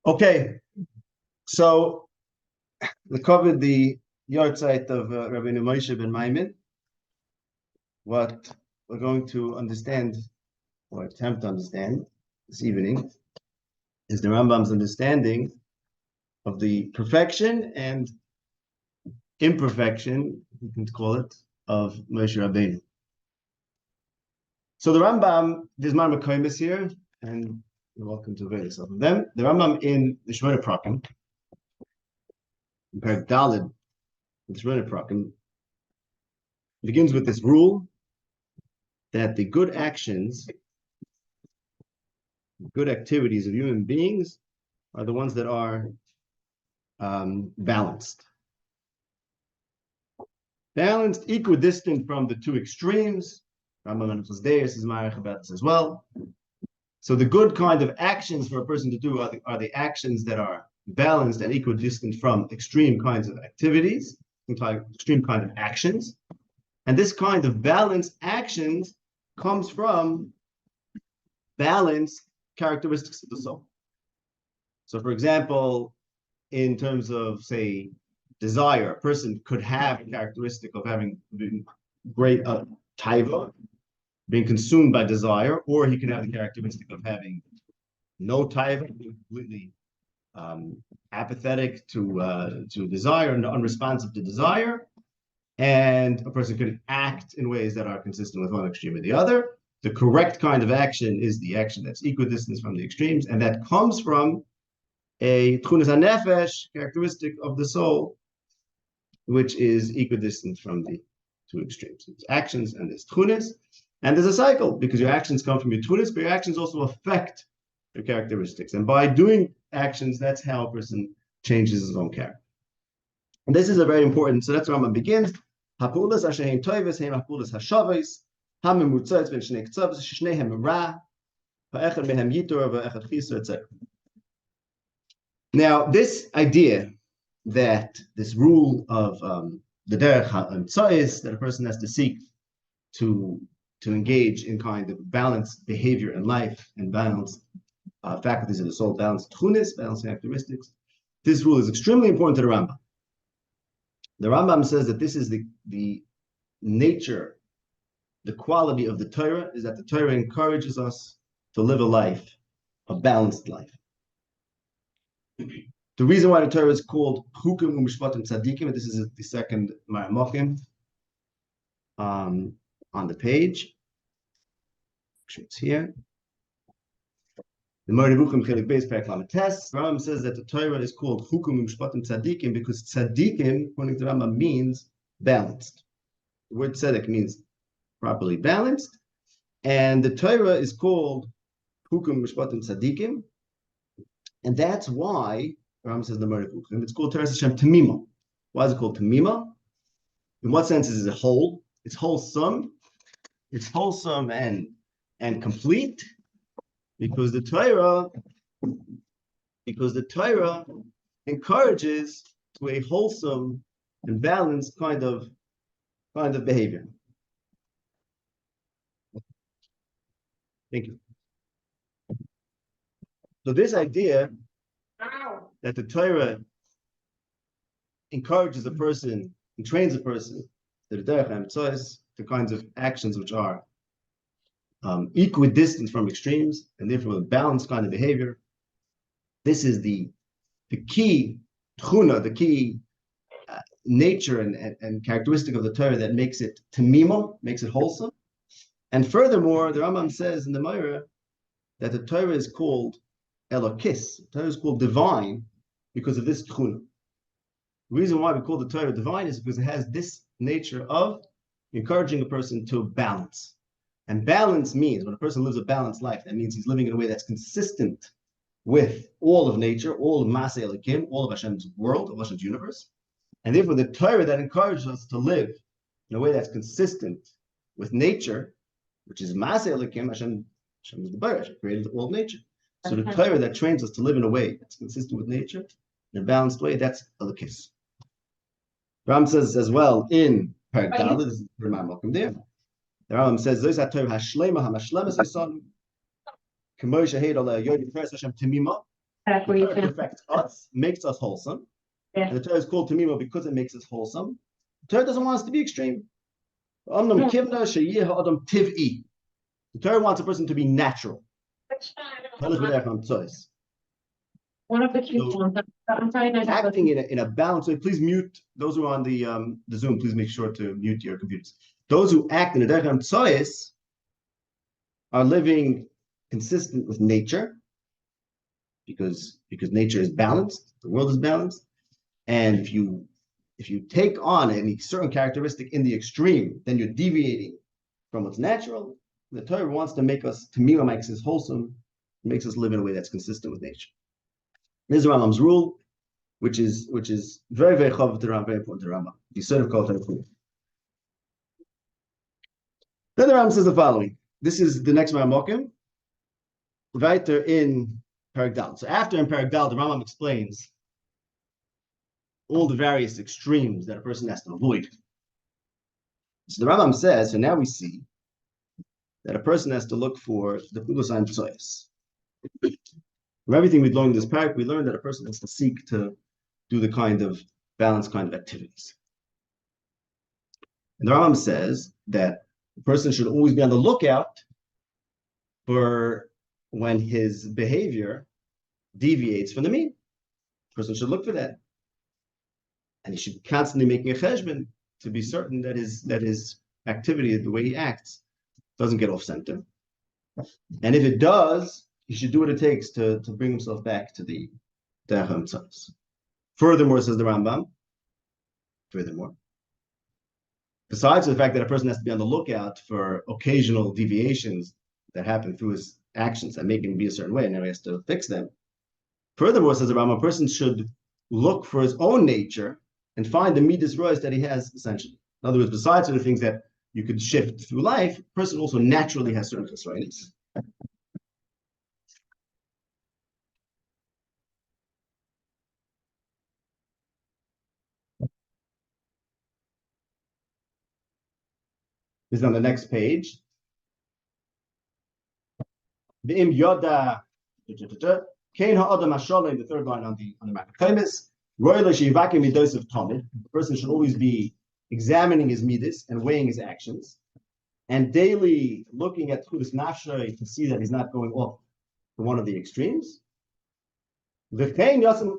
Okay, so we covered the yahrzeit of Rabbi Moshe ben Maimon. What we're going to understand, or attempt to understand this evening, is the Rambam's understanding of the perfection and imperfection, we can call it, of Moshe Rabbeinu. So the Rambam, there's Maimonides here, and you're welcome to avail yourself of them. The Rambam in the Shemona Perakim, in Perak Daled, the Shemona Perakim, begins with this rule that the good actions, good activities of human beings are the ones that are balanced. Balanced, equidistant from the two extremes. Rambam is marich about this as well. So the good kind of actions for a person to do are the actions that are balanced and equidistant from extreme kinds of activities, extreme kind of actions. And this kind of balanced actions comes from balanced characteristics of the soul. So, for example, in terms of, say, desire, a person could have a characteristic of having great taiva, being consumed by desire, or he can have the characteristic of having no taiva, completely apathetic to desire and unresponsive to desire. And a person could act in ways that are consistent with one extreme or the other. The correct kind of action is the action that's equidistant from the extremes, and that comes from a tchunas hanefesh, characteristic of the soul, which is equidistant from the two extremes. It's actions and there's tchunas, and there's a cycle, because your actions come from your tchunas, but your actions also affect your characteristics. And by doing actions, that's how a person changes his own character. And this is a very important, so that's where Rambam begins. Hapulas ashehem toives, hem hapulas hashavos, hamemutzot ben shnei ktzavos, shnehem ra, ha'echad mehem yitor, va'echad chisur, etc. Now, this idea that this rule of the derech ha'emtzos, that a person has to seek to engage in kind of balanced behavior in life and balanced faculties of the soul, balanced tchunis, balanced characteristics, this rule is extremely important to the Rambam. The Rambam says that this is the nature, the quality of the Torah, is that the Torah encourages us to live a life, a balanced life. The reason why the Torah is called Chukim u'Mishpatim Tzadikim, and this is the second Maimonides on the page. It's here. The Morivuchim Chelik Beis Perak Lamed Tes. Rambam says that the Torah is called Chukim u'Mishpatim Tzadikim because Tzadikim, according to Rambam, means balanced. The word Tzedek means properly balanced, and the Torah is called Chukim u'Mishpatim Tzadikim, and that's why Rambam says the Morivuchim. It's called Torah Hashem Tamima. Why is it called Tamima? In what sense is it whole? It's wholesome. It's wholesome and complete. Because the Torah encourages to a wholesome and balanced kind of behavior. Thank you. So this idea that the Torah encourages a person and trains a person to the kinds of actions which are equidistant from extremes, and therefore a balanced kind of behavior. This is the key tchuna, the key nature and characteristic of the Torah that makes it tamima, makes it wholesome. And furthermore, the Rambam says in the Meirah that the Torah is called elokis, the Torah is called divine because of this tchuna. The reason why we call the Torah divine is because it has this nature of encouraging a person to balance. And balance means, when a person lives a balanced life, that means he's living in a way that's consistent with all of nature, all of Masei Elohim, all of Hashem's world, of Hashem's universe. And therefore, the Torah that encourages us to live in a way that's consistent with nature, which is Masei Elohim, Hashem is the Baruch, Hashem created all of nature. So the Torah that trains us to live in a way that's consistent with nature, in a balanced way, that's Elokis. Ram says as well in Perak Daled, this is where my welcome there. The Rambam says, "Zos haTorah hashlema hamashlema zayson, k'moshe heid ala yod yifres Hashem tamima." The Torah perfects us, makes us wholesome. Yeah. And the Torah is called Tamima because it makes us wholesome. The Torah doesn't want us to be extreme. The Torah wants a person to be natural. One of the key ones. Acting in a balance. So please mute those who are on the Zoom. Please make sure to mute your computers. Those who act in a derech hamtzois are living consistent with nature, because nature is balanced. The world is balanced, and if you take on any certain characteristic in the extreme, then you're deviating from what's natural. The Torah wants to make us, Tamima makes us wholesome, makes us live in a way that's consistent with nature. This is Rambam's rule, which is very, very chav to Rambam, very important to Rambam. You sort of call it. Then the Rambam says the following. This is the next Maimokim. Weiter in Perakim Dal. So after in Perakim Dal, the Rambam explains all the various extremes that a person has to avoid. So the Rambam says, so now we see that a person has to look for the Pulos Tzoyos. From everything we learned in this parak, we learned that a person has to seek to do the kind of balanced kind of activities. And the Rambam says that a person should always be on the lookout for when his behavior deviates from the mean. A person should look for that. And he should be constantly making a cheshbon to be certain that his activity, the way he acts, doesn't get off center. And if it does, he should do what it takes to bring himself back to the derech hamtzois. Furthermore, says the Rambam, besides the fact that a person has to be on the lookout for occasional deviations that happen through his actions that make him be a certain way, and now he has to fix them. Furthermore, says the Rambam, a person should look for his own nature and find the midas rois that he has essentially. In other words, besides the things that you could shift through life, a person also naturally has certain chesronis. This is on the next page. V'im yoda, kein ha'adam hashalem, the third line on the Maimonides. Royal sheyivakim midos of tamid. The person should always be examining his midas and weighing his actions, and daily looking at chudus nafshay to see that he's not going off to one of the extremes. V'kein yasem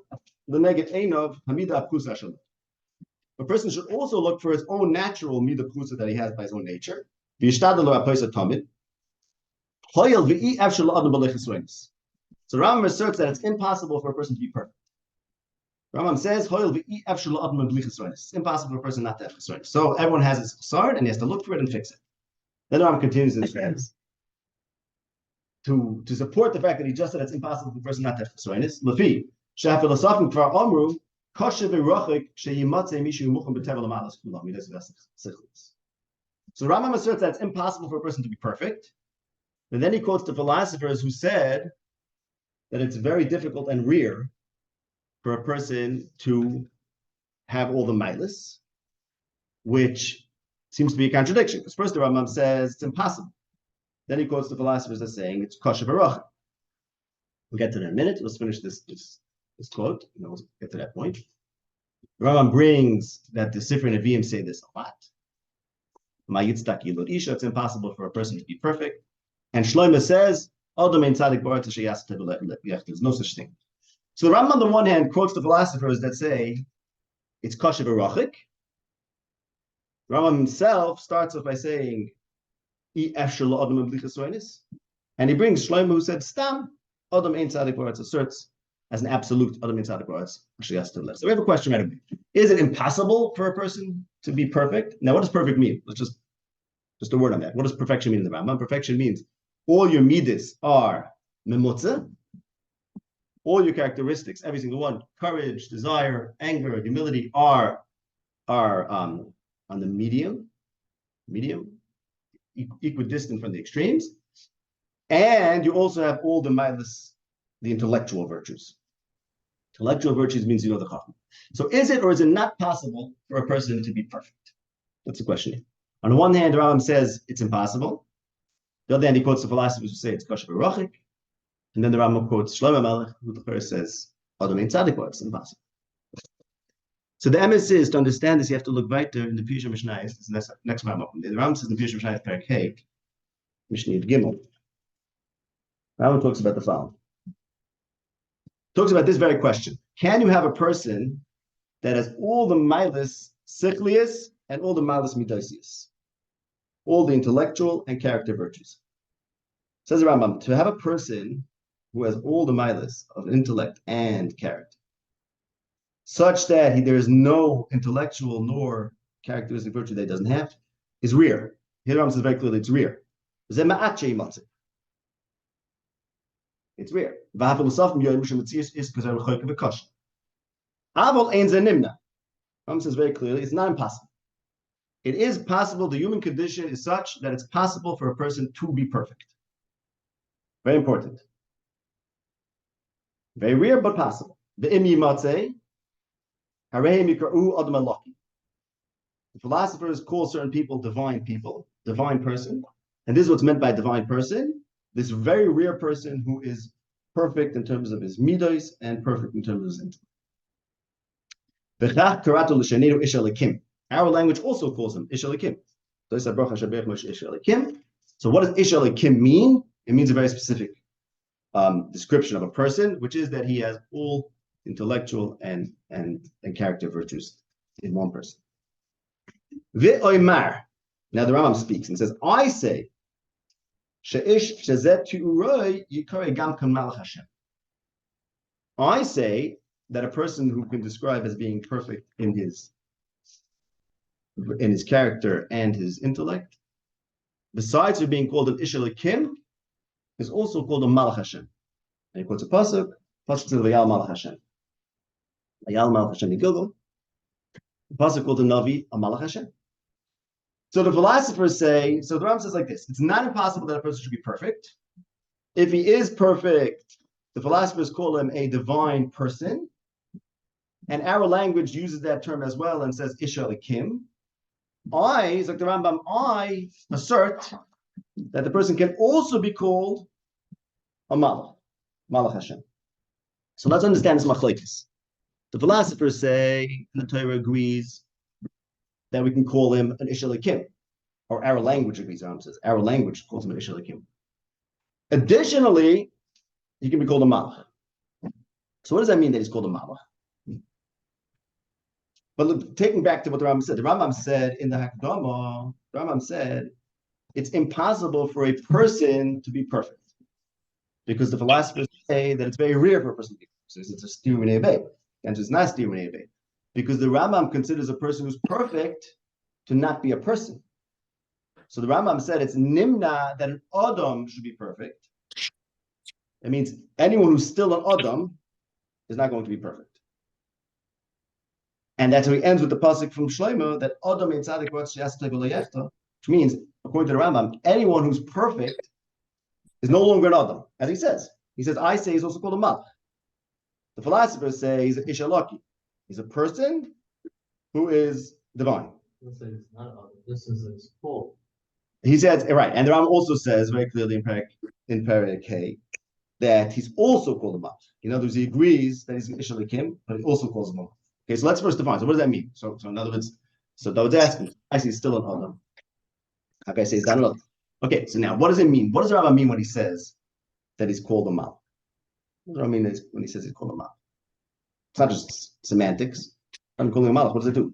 l'neget einov hamida apkus hashalem. A person should also look for his own natural midah prusa that he has by his own nature. So Rambam asserts that it's impossible for a person to be perfect. Rambam says, it's impossible for a person not to have chesronis. So everyone has his chesron, and he has to look for it and fix it. Then Rambam continues in his sense to support the fact that he just said it's impossible for a person not to have chesronis. Lafi, shafilosofim kvar omru. So Rambam asserts that it's impossible for a person to be perfect. And then he quotes the philosophers who said that it's very difficult and rare for a person to have all the milas, which seems to be a contradiction. Because first the Rambam says it's impossible. Then he quotes the philosophers as saying it's kosher baruch. We'll get to that in a minute. Let's finish this quote, and we'll get to that point. Rambam brings that the Sifrei Nevi'im say this a lot. It's impossible for a person to be perfect. And Shlomo says, there's no such thing. So the Rambam on the one hand quotes the philosophers that say it's kosher v'rachik. Rambam himself starts off by saying, and he brings Shlomo who said, Stam, Adam ein tzadik b'aretz, asserts as an absolute Adam ein tzadik b'aretz. So we have a question right away. Is it impossible for a person to be perfect? Now, what does perfect mean? Let's just a word on that. What does perfection mean in the Rambam? Perfection means all your midas are memutza, all your characteristics, every single one, courage, desire, anger, humility, are on the medium, equidistant from the extremes, and you also have all the midas, the intellectual virtues. Intellectual virtues means you know the chacham. So is it or is it not possible for a person to be perfect? That's the question here. On the one hand, the Rambam says it's impossible. The other hand, he quotes the philosophers who say it's kosher b'rachik. And then the Rambam quotes Shlomo Melech, who the first says, Adam ain't tzaddik, it's impossible. So the MS is, to understand this, you have to look weiter in the Pirush Mishnayos. This is the next Rambam. The Rambam says in the Pirush Mishnayos, Perakim, Mishnayos Gimel. Rambam talks about the following. Talks about this very question. Can you have a person that has all the milas sichlius and all the milas midosius? All the intellectual and character virtues. Says the Rambam, to have a person who has all the milas of intellect and character, such that there is no intellectual nor characteristic virtue that he doesn't have, is rare. Here the Rambam says very clearly it's rare. It's rare. Rambam says very clearly, it's not impossible. It is possible. The human condition is such that it's possible for a person to be perfect. Very important. Very rare, but possible. The philosophers call certain people, divine person. And this is what's meant by divine person. This very rare person who is perfect in terms of his midos and perfect in terms of his intellect. Our language also calls him Ish Elokim. So what does Ish Elokim mean? It means a very specific description of a person, which is that he has all intellectual and character virtues in one person. V'oimar. Now the Rambam speaks and says, I say, I say that a person who can describe as being perfect in his character and his intellect, besides being called an Ish Elokim, is also called a Malach Hashem. And he quotes a pasuk says Vayal Malach Hashem. Vayal Malach Hashem Yigilgal. The pasuk called the Navi a Malach Hashem. So the philosophers say, so the Rambam says like this, it's not impossible that a person should be perfect. If he is perfect, the philosophers call him a divine person. And our language uses that term as well and says Ish Elokim. Like the Rambam, I assert that the person can also be called a Malach Hashem. So let's understand this machlokes. The philosophers say, and the Torah agrees, that we can call him an Ish Elokim, or our language agrees. Rambam says our language calls him an Ish Elokim. Additionally, he can be called a Malach. So what does that mean that he's called a Malach? But look, taking back to what the Rambam said in the Hakdama, the Rambam said it's impossible for a person to be perfect, because the philosophers say that it's very rare for a person to be perfect. It's a stir and it's not stir, because the Rambam considers a person who's perfect to not be a person. So the Rambam said it's nimna that an Adam should be perfect. It means anyone who's still an Adam is not going to be perfect. And that's how he ends with the pasuk from Shlomo that Adam ain't tzaddik, which means, according to the Rambam, anyone who's perfect is no longer an Adam, as he says. He says, I say he's also called a Malach. The philosophers say he's an Ish Elokim. He's a person who is divine. This is his fault. He says, right, and the Rambam also says very clearly in Perakim that he's also called a Malach. In other words, he agrees that he's an Ish Elokim, but he also calls him a Malach. Okay, so let's first define. So what does that mean? So in other words, so David's asking, I see he's still an Adam. How can I say he's not an Adam? Okay, so now what does it mean? What does the Rambam mean when he says that he's called a Malach? What does it mean when he says he's called a Malach? It's not just semantics. I'm calling a Malach. What does it do?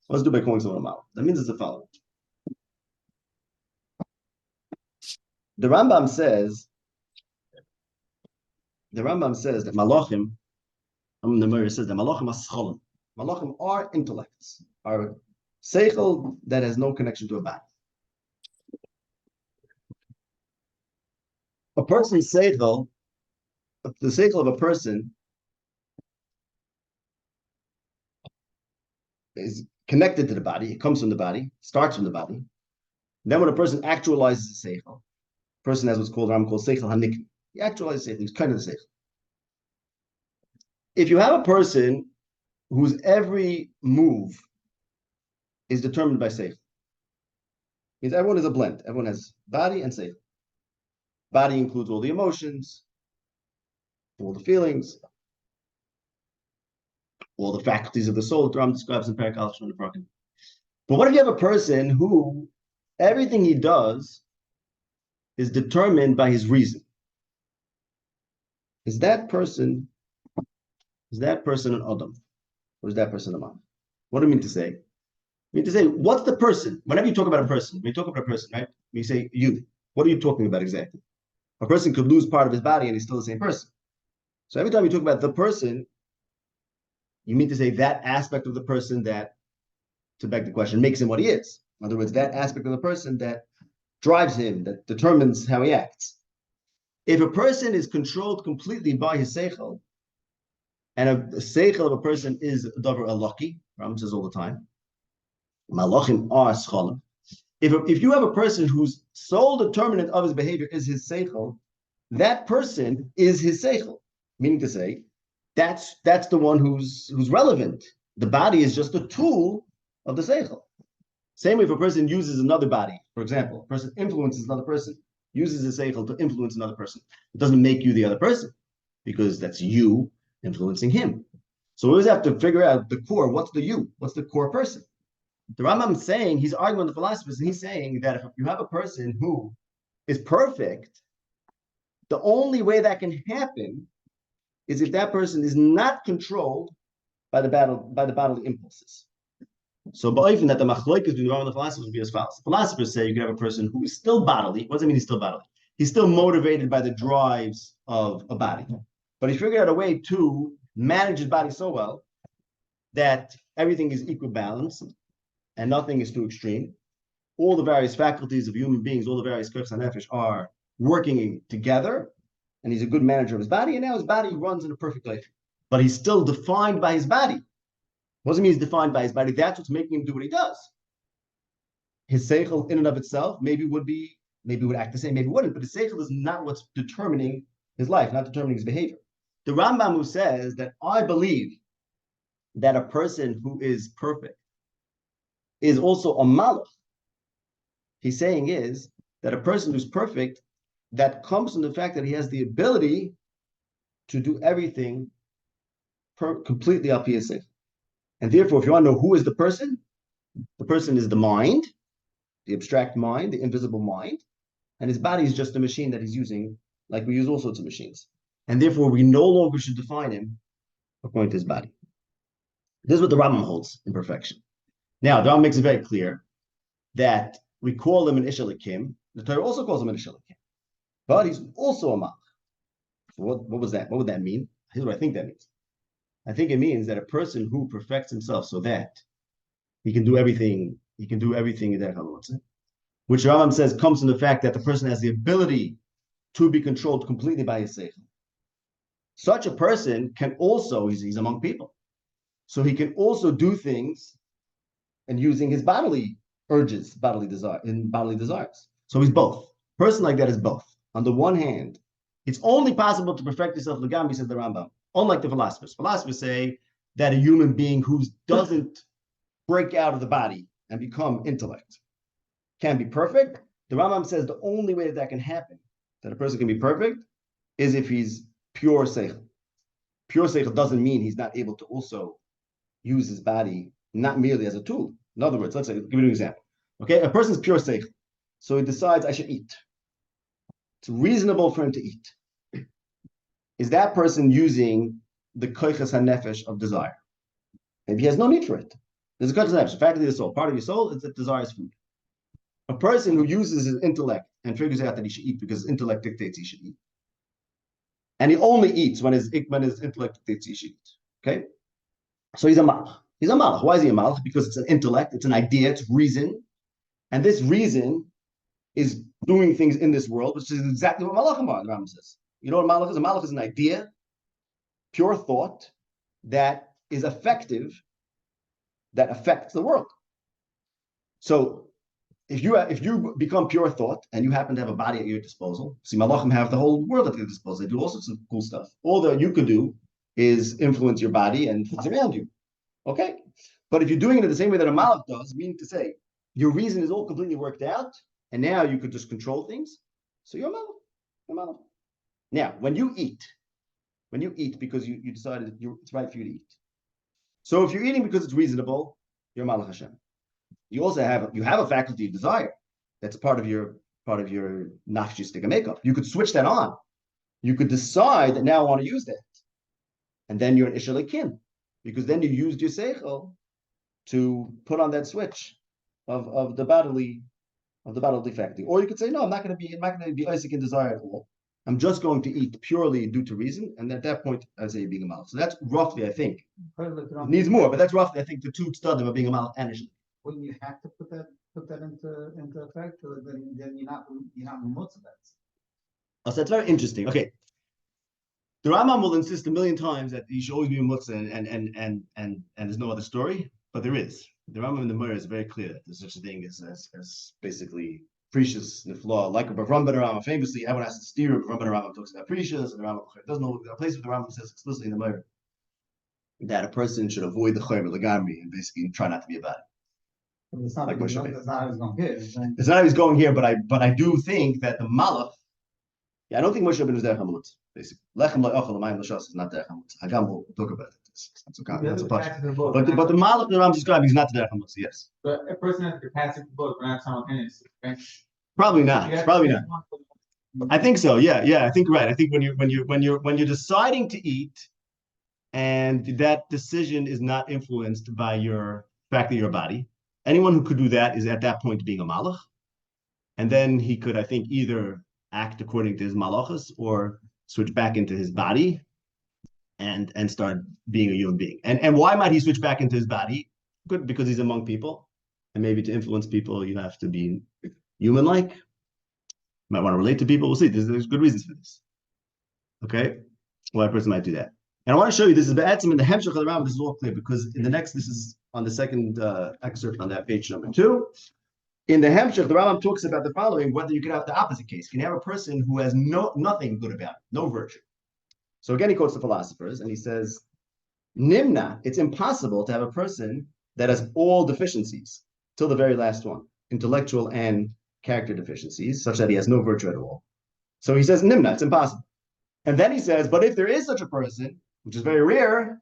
What does it do by calling someone a Malach? That means it's the following. The Rambam says that Malachim, the Mori says that Malachim are scholim. Malachim are intellects, are seichel that has no connection to a body. A person's seichel, the seichel of a person is connected to the body. It comes from the body, starts from the body. Then when a person actualizes the seichel, a person has what's called seichel hanikn. He actualizes seichel, he's kind of the seichel. If you have a person whose every move is determined by seichel, means everyone is a blend. Everyone has body and seichel. Body includes all the emotions, all the feelings, all the faculties of the soul, the Ram describes in Perakim. But what if you have a person who everything he does is determined by his reason? Is that person an Adam? Or is that person a man? What do I mean to say? I mean to say, what's the person? Whenever you talk about a person, when you talk about a person, right? You say you. What are you talking about exactly? A person could lose part of his body and he's still the same person. So every time you talk about the person, you mean to say that aspect of the person that, to beg the question, makes him what he is. In other words, that aspect of the person that drives him, that determines how he acts. If a person is controlled completely by his seichel, and a seichel of a person is davar alaki, Ram says all the time, malachim are scholim. If you have a person whose sole determinant of his behavior is his seichel, that person is his seichel. Meaning to say, that's the one who's relevant. The body is just a tool of the seichel. Same way if a person uses another body, for example, a person influences another person, uses his seichel to influence another person. It doesn't make you the other person, because that's you influencing him. So we always have to figure out the core. What's the you? What's the core person? The Rambam saying, he's arguing with the philosophers, and he's saying that if you have a person who is perfect, the only way that can happen is if that person is not controlled by the bodily impulses. So, even that the machloek is between the Rambam and the philosophers would be as follows. The philosophers say you can have a person who is still bodily. What does it mean he's still bodily? He's still motivated by the drives of a body, but he figured out a way to manage his body so well that everything is equal balance and nothing is too extreme. All the various faculties of human beings, all the various kochos hanefesh are working together, and he's a good manager of his body, and now his body runs in a perfect life. But he's still defined by his body. What does it mean he's defined by his body? That's what's making him do what he does. His seichel in and of itself maybe would act the same, maybe wouldn't, but his seichel is not what's determining his life, not determining his behavior. The Rambam who says that I believe that a person who is perfect is also a malach, he's saying is that a person who's perfect, that comes from the fact that he has the ability to do everything completely up his seichel. And therefore, if you want to know who is the person is the mind, the abstract mind, the invisible mind, and his body is just a machine that he's using, like we use all sorts of machines. And therefore, we no longer should define him according to his body. This is what the Rambam holds in perfection. Now, the Rambam makes it very clear that we call him an ishalakim. The Torah also calls him an ishalakim, but he's also a malach. So what was that? What would that mean? Here's what I think that means. I think it means that a person who perfects himself so that he can do everything in that Chalot, which Rambam says comes from the fact that the person has the ability to be controlled completely by his seichel. Such a person can also, he's among people, so he can also do things and using his bodily urges, bodily desires. So he's both. A person like that is both. On the one hand, it's only possible to perfect yourself legami, says the Rambam. Unlike the philosophers. Philosophers say that a human being who doesn't break out of the body and become intellect can be perfect. The Rambam says the only way that can happen, that a person can be perfect, is if he's pure seichel. Pure seichel doesn't mean he's not able to also use his body not merely as a tool. In other words, let's say, give you an example. Okay, a person's pure seichel, so he decides I should eat. It's reasonable for him to eat. Is that person using the kochos hanefesh of desire? Maybe he has no need for it. There's a kochos hanefesh, the faculty of the soul. Part of your soul is that desires food. A person who uses his intellect and figures out that he should eat because his intellect dictates he should eat, and he only eats when his intellect dictates he should eat. Okay, so he's a malach. He's a malach. Why is he a malach? Because it's an intellect, it's an idea, it's reason, and this reason is doing things in this world, which is exactly what malachim are. The Rambam says. You know what malach is? A malach is an idea, pure thought that is effective, that affects the world. So if you become pure thought and you happen to have a body at your disposal, see, malachim have the whole world at their disposal. They do all sorts of cool stuff. All that you could do is influence your body and things around you. Okay? But if you're doing it in the same way that a malach does, meaning to say, your reason is all completely worked out, and now you could just control things, so you're a malach. You're a malach. Now, when you eat, When you eat because you decided it's right for you to eat. So if you're eating because it's reasonable, you're Malach Hashem. You also have a faculty of desire. That's part of your nafshis makeup. You could switch that on. You could decide that now I want to use that. And then you're an akin, because then you used your seichel to put on that switch of the bodily faculty. Or you could say, no, I'm not going to be Isaac in desire at all. I'm just going to eat purely due to reason, and at that point, I say being a malach. So that's roughly, I think, it needs more, but that's roughly, I think, the two studies of being a malach and ishli. When you have to put that into effect, or then you're not motivated. Oh, so that's very interesting. Okay, the Rambam will insist a million times that you should always be a mutzah, and there's no other story, but there is. The Rambam in the Moreh is very clear that there's such a thing as basically precious nifla, like a Bavram ben Rambam. Famously, everyone has to steer him. Bavram ben Rambam talks about precious, and the Rambam doesn't know. A place where the Rambam says explicitly in the Moreh that a person should avoid the chayim legamri and basically try not to be about it. It's not like that's not how he's going here. It's not how he's going here, but I do think that the malach. Yeah, I don't think Moshe Rabbeinu is derech hamutz. Basically, lechem lo'ochel l'mayim l'shas is not derech hamutz. Hagam will talk about it. That's a part. But the malach the Rambam describing is not the derech hamutz. Yes. But a person has the capacity for both, but not simultaneously. Right? Probably not. Probably not. I think so. Yeah. I think right. I think when you're deciding to eat, and that decision is not influenced by your fact that your body. Anyone who could do that is at that point being a malach, and then he could, I think, either act according to his malachas or switch back into his body and start being a human being. And why might he switch back into his body? Good, because he's among people, and maybe to influence people, you have to be human-like. You might want to relate to people. We'll see. There's good reasons for this. Okay, why a person might do that. And I want to show you this is Ba'atzim in the Hemshech of the Rambam. This is all clear because in the next, this is on the second excerpt on that page number 2. In the Hemshech, the Rambam talks about the following: whether you can have the opposite case. Can you have a person who has nothing good about it, no virtue? So again, he quotes the philosophers and he says, Nimna, it's impossible to have a person that has all deficiencies till the very last one, intellectual and character deficiencies, such that he has no virtue at all. So he says, Nimna, it's impossible. And then he says, but if there is such a person, which is very rare,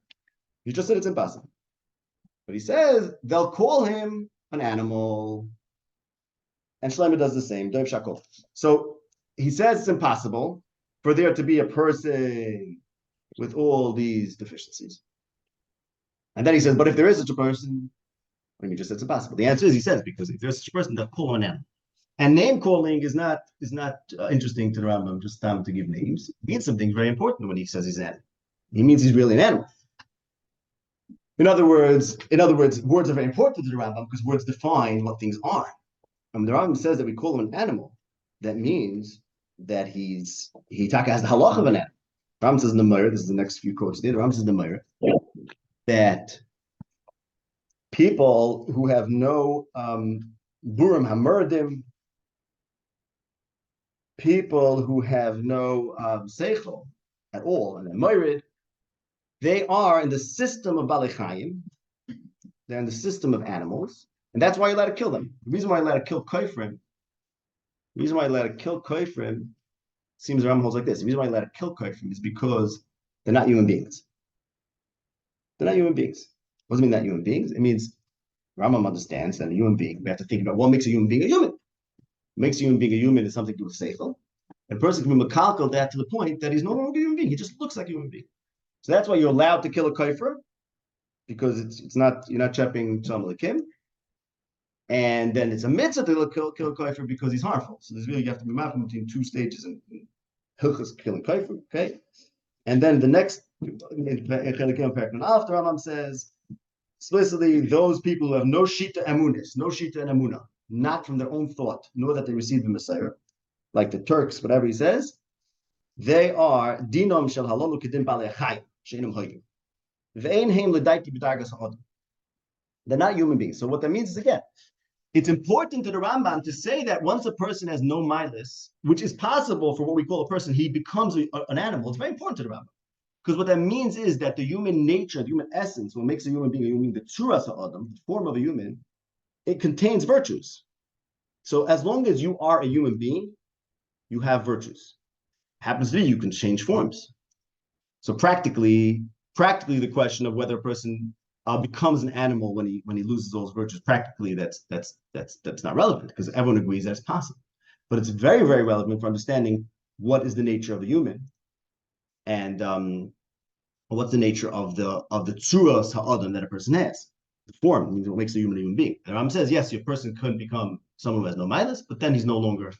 he just said it's impossible. But he says, they'll call him an animal. And Shlomo does the same, Dov Shakol. So he says it's impossible for there to be a person with all these deficiencies. And then he says, but if there is such a person, what do you mean just it's impossible? The answer is, he says, because if there's such a person, they'll call him an animal. And name calling is not interesting to the Rambam, just time to give names. It means something very important when he says he's an animal. He means he's really an animal. In other words, words are very important to the Rambam because words define what things are. And when the Rambam says that we call him an animal, that means that he has the halach of an animal. The Rambam says in the Moreh, this is the next few quotes there, the Rambam says in the Moreh, that people who have no burim hamurdim, people who have no seichel at all, and Moirid, they are in the system of Balei Chayim. They're in the system of animals, and that's why you're allowed to kill them. The reason why you're allowed to kill koifrim, seems the Rambam holds like this. The reason why you're allowed to kill koifrim is because they're not human beings. They're not human beings. What does it mean not human beings? It means Rambam understands that a human being, we have to think about what makes a human being a human. What makes a human being a human is something to do with seichel. A person can be makalkel that to the point that he's no longer a human being. He just looks like a human being. So that's why you're allowed to kill a kafir, because it's not, you're not chopping Tzom. And then it's a mitzvah to kill a kafir because he's harmful. So there's really, you have to be mapping between two stages in hilchos killing kafir, okay? And then the next in after Rambam says explicitly those people who have no shita emunis, no shita and emuna, not from their own thought, nor that they received the Messiah, like the Turks, whatever he says, they are dinom shel halolu kedim balei chayim she'enim hoyim ve'ein heim l'daiti b'dargas ha'odom. They're not human beings. So what that means is, again, it's important to the Rambam to say that once a person has no milas, which is possible for what we call a person, he becomes an animal. It's very important to the Rambam, because what that means is that the human nature, the human essence, what makes a human being, the tzuras ha'odom, the form of a human, it contains virtues. So as long as you are a human being, you have virtues. Happens to be you can change forms. So practically, the question of whether a person becomes an animal when he loses all his virtues, practically that's not relevant because everyone agrees that's possible. But it's very, very relevant for understanding what is the nature of the human, and what's the nature of the tzuras ha'adam that a person has. The form means what makes a human being. And Ram says, yes, your person could become someone who has no milas, but then he's no longer a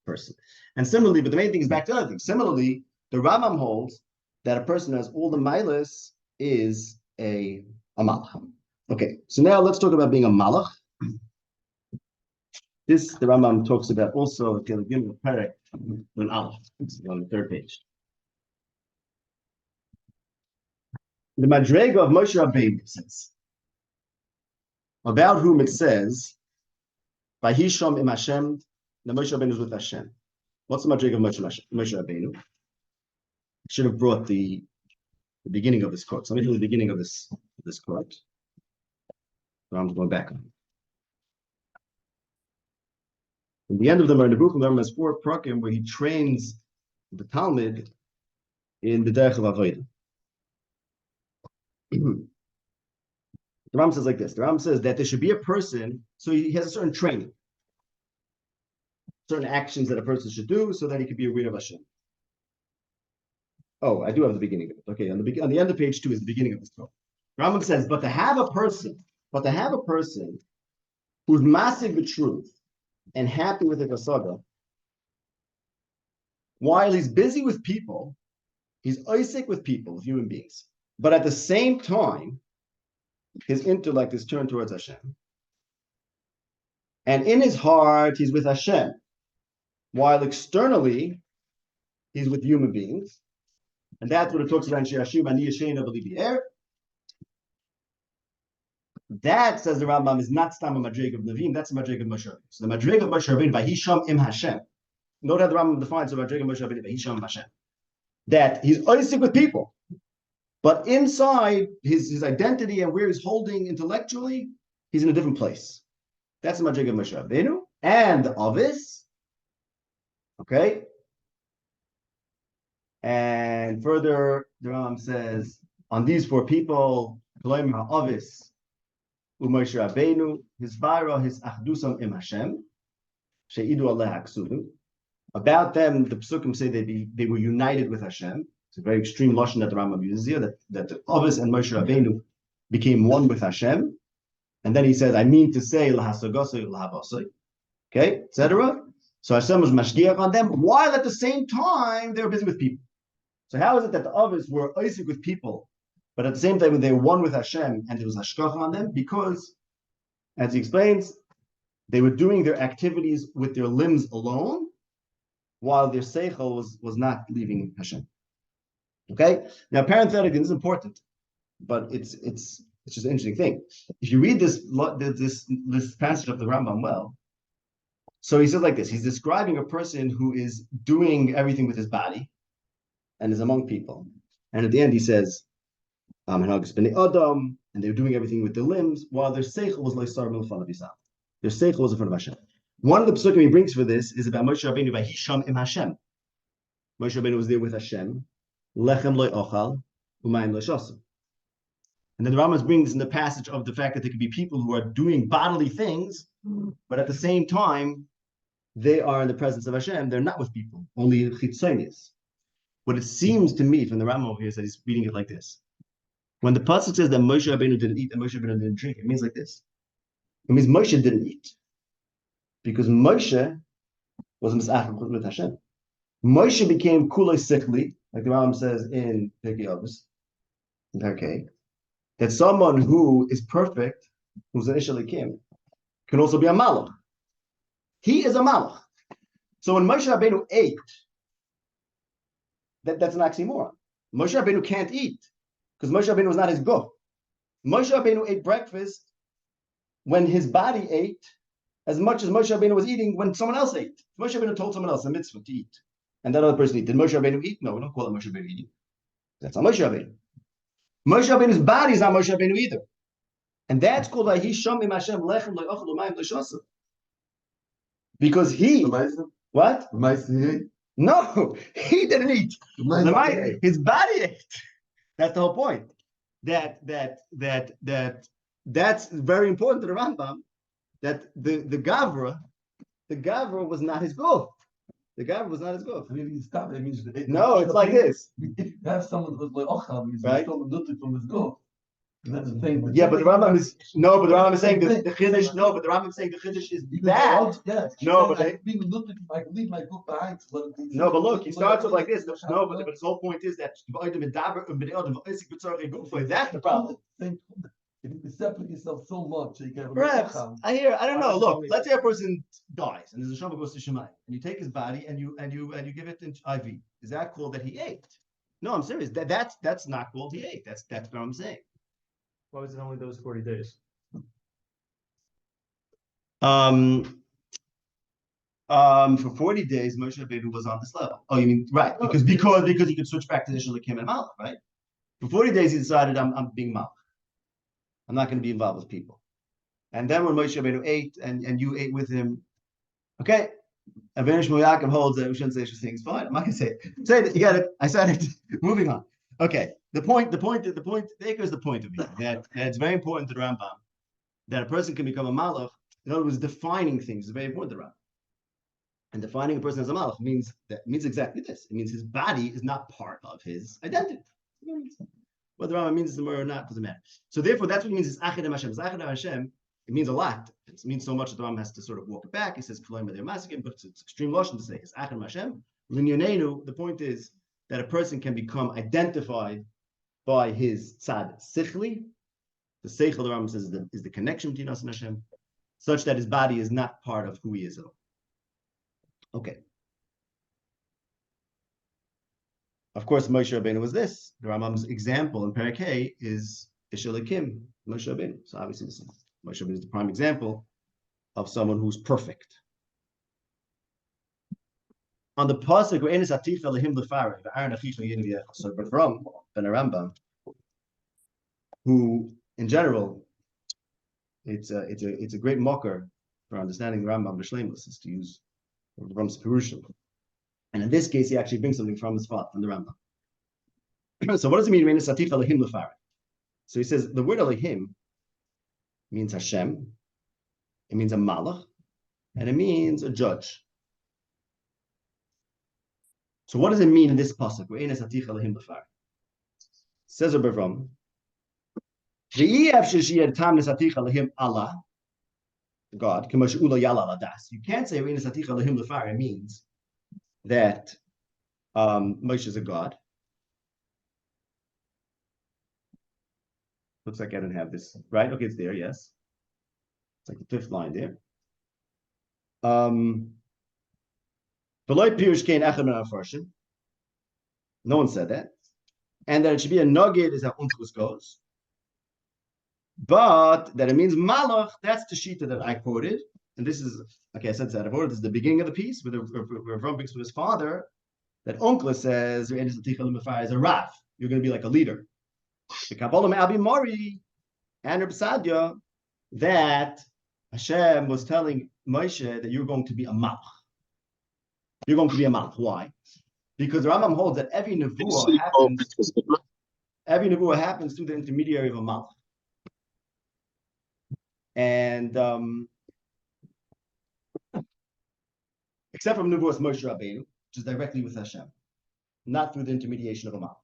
person. And similarly, but the main thing is back to other things. Similarly, the Rambam holds that a person who has all the milas is a malach. Okay, so now let's talk about being a malach. This the Rambam talks about also at the beginning of Perakim on Aleph. It's on the third page. The Madrega of Moshe Rabbeinu says, about whom it says, Vayisham im Hashem, the Moshe Rabbeinu is with Hashem. What's the Madrega of Moshe Rabbeinu? I should have brought the beginning of this quote. So let me do the beginning of this quote. So I'm going back on it. In the end of the Nebuchadnezzar, the Rambam has 4 Perakim where he trains the Talmud in the Derech of Avodah. The Rambam says like this. The Rambam says that there should be a person, so he has a certain training, certain actions that a person should do so that he could be a reader of Hashem. Oh, I do have the beginning of it. Okay, on the end of page 2 is the beginning of this quote. Rambam says, but to have a person who's massing the truth and happy with the kasaga, while he's busy with people, he's Isaac with people, with human beings, but at the same time, his intellect is turned towards Hashem. And in his heart, he's with Hashem, while externally, he's with human beings. And that's what it talks about in Shirashim, Ani Yashen of Alibi. That, says the Rambam, is not Stam Madrig of Navim, that's the Madrig of Moshe Rabbeinu. So the Madrig of Moshe Rabbeinu, Vayisham im Hashem. Note how the Rambam defines the Madrig of Moshe Rabbeinu, Vayisham im Hashem. That he's Isaac with people, but inside his identity and where he's holding intellectually, he's in a different place. That's the Madrig of Moshe Rabbeinu. And the Avis, okay? And further, the Rambam says, on these 4 people, Elohim ha'avis, u'Moshe Rabbeinu, his vayra, his achdusam im Hashem, she'idu aleh ha'ksudu. About them, the Psukim say they were united with Hashem. It's a very extreme lashon that the Rambam uses here, that the Avis and Moshe Rabbeinu became one with Hashem. And then he says, I mean to say, l'hasagosoi, l'habasoi, okay, etc. So Hashem was mashgiach on them, while at the same time, they were busy with people. So how is it that the Avis were Isaac with people, but at the same time they were one with Hashem and there was hashgacha on them? Because, as he explains, they were doing their activities with their limbs alone, while their seichel was not leaving Hashem. Okay? Now, parenthetically, this is important, but it's just an interesting thing. If you read this passage of the Rambam well, so he says like this, he's describing a person who is doing everything with his body, and is among people. And at the end he says, and they're doing everything with their limbs, while their seichel was like sar milfan of Yisrael. Their seichel was in front of Hashem. One of the psukim he brings for this is about Moshe Rabbeinu by Hisham im Hashem. Moshe Rabbeinu was there with Hashem. Lechem loy ochal, umayim loy shasim. And then the Rambam brings in the passage of the fact that there could be people who are doing bodily things, but at the same time, they are in the presence of Hashem. They're not with people, only chitzonius. What it seems to me from the Rambam over here is that he's reading it like this. When the pasuk says that Moshe Rabbeinu didn't eat and Moshe Rabbeinu didn't drink, it means like this. It means Moshe didn't eat because Moshe was misachim with Hashem. Moshe became kulei sickly, like the Rambam says in Pirkei Avos, in Perakim, that someone who is perfect, who's an Ishalikim, can also be a malach. He is a malach. So when Moshe Rabbeinu ate, that's an oxymoron. Moshe Rabbeinu can't eat because Moshe Rabbeinu was not his go. Moshe Rabbeinu ate breakfast when his body ate as much as Moshe Rabbeinu was eating when someone else ate. Moshe Rabbeinu told someone else a mitzvah to eat, and that other person ate. Did Moshe Rabbeinu eat? No, we don't call it Moshe Rabbeinu eating. That's not Moshe Rabbeinu. Moshe Rabbeinu's body is not Moshe Rabbeinu either, and that's called Vayisham im Hashem lechem lo'achal u'mayim lo'shasa. Because he what? No, he didn't eat. His body ate. That's the whole point. That's very important to the Rambam. That the Gavra was not his goal. The Gavra was not his goal. I mean, you stop. It means No, it's like this. If you have someone who's like Ocham, he's Right. still nothing from his goal. And that's the thing. Yeah, but the Rambam is no, but the Rambam is saying the Chiddush. No, but the Rambam is saying the Chiddush is that. Yeah. No, but I can leave my book behind. No, but look, he starts with like this. No, but his whole point is that that's the problem. If you can separate yourself so much, you can. Perhaps I don't know. Look, let's say a person dies and there's a Shabbat goes to Shemayim, and you take his body and you give it into IV. Is that called that he ate? No, I'm serious. That's not called he ate. That's what I'm saying. Why was it only those 40 days? For 40 days, Moshe Rabbeinu was on this level. Oh, you mean right? Because he could switch back to the Shalikim and Malach, right? For 40 days, he decided I'm being Malach. I'm not going to be involved with people. And then when Moshe Rabbeinu ate and you ate with him, okay. Avinish Yaakov holds that we shouldn't say such things. Fine, I'm not going to say it. Say it. You got it. I said it. Moving on. Okay. The point. The Baker is the point of view that it's very important to the Rambam that a person can become a Malach. In other words, defining things is very important to the Rambam. And defining a person as a Malach means exactly this. It means his body is not part of his identity. Whether the Rambam means it or not doesn't matter. So therefore, that's what it means is akin Hashem. Akin Hashem. It means a lot. It means so much that the Rambam has to sort of walk it back. He says but it's extreme lashon to say it's akin Hashem. The point is that a person can become identified by his tzad sichli. The seichel, the Rambam says, is the connection between us and Hashem, such that his body is not part of who he is at all. Okay. Of course, Moshe Rabbeinu was this. The Rambam's example in Perakim is Ishalakim, Moshe Rabbeinu. So obviously, Moshe Rabbeinu is the prime example of someone who's perfect. On the pasuk, so from Ben Rambam, who in general, it's a great mocker for understanding the Rambam b'shleimus is to use Rambam's Perushim. And in this case, he actually brings something from his father, from the Rambam. So what does it mean? So he says the word Elohim means Hashem, it means a malach, and it means a judge. So what does it mean in this pasuk? Says Rabbi Allah, God. You can't say it means that Moshe is a god. Looks like I don't have this right. Okay, it's there. Yes, it's like the fifth line there. No one said that, and that it should be a nugget is how Unkus goes. But that it means malach, that's the shita that I quoted. And this is, okay, I said that before. This is the beginning of the piece where Ram brings from his father that Uncle says, as a Rav, you're going to be like a leader. The Kabbalah Abi Mori and Reb Sadia that Hashem was telling Moshe that you're going to be a malach. You're going to be a malach. Why? Because the Rambam holds that every nevuah happens through the intermediary of a malach. And except from Nevuas Moshe Rabbeinu, which is directly with Hashem, not through the intermediation of a malach.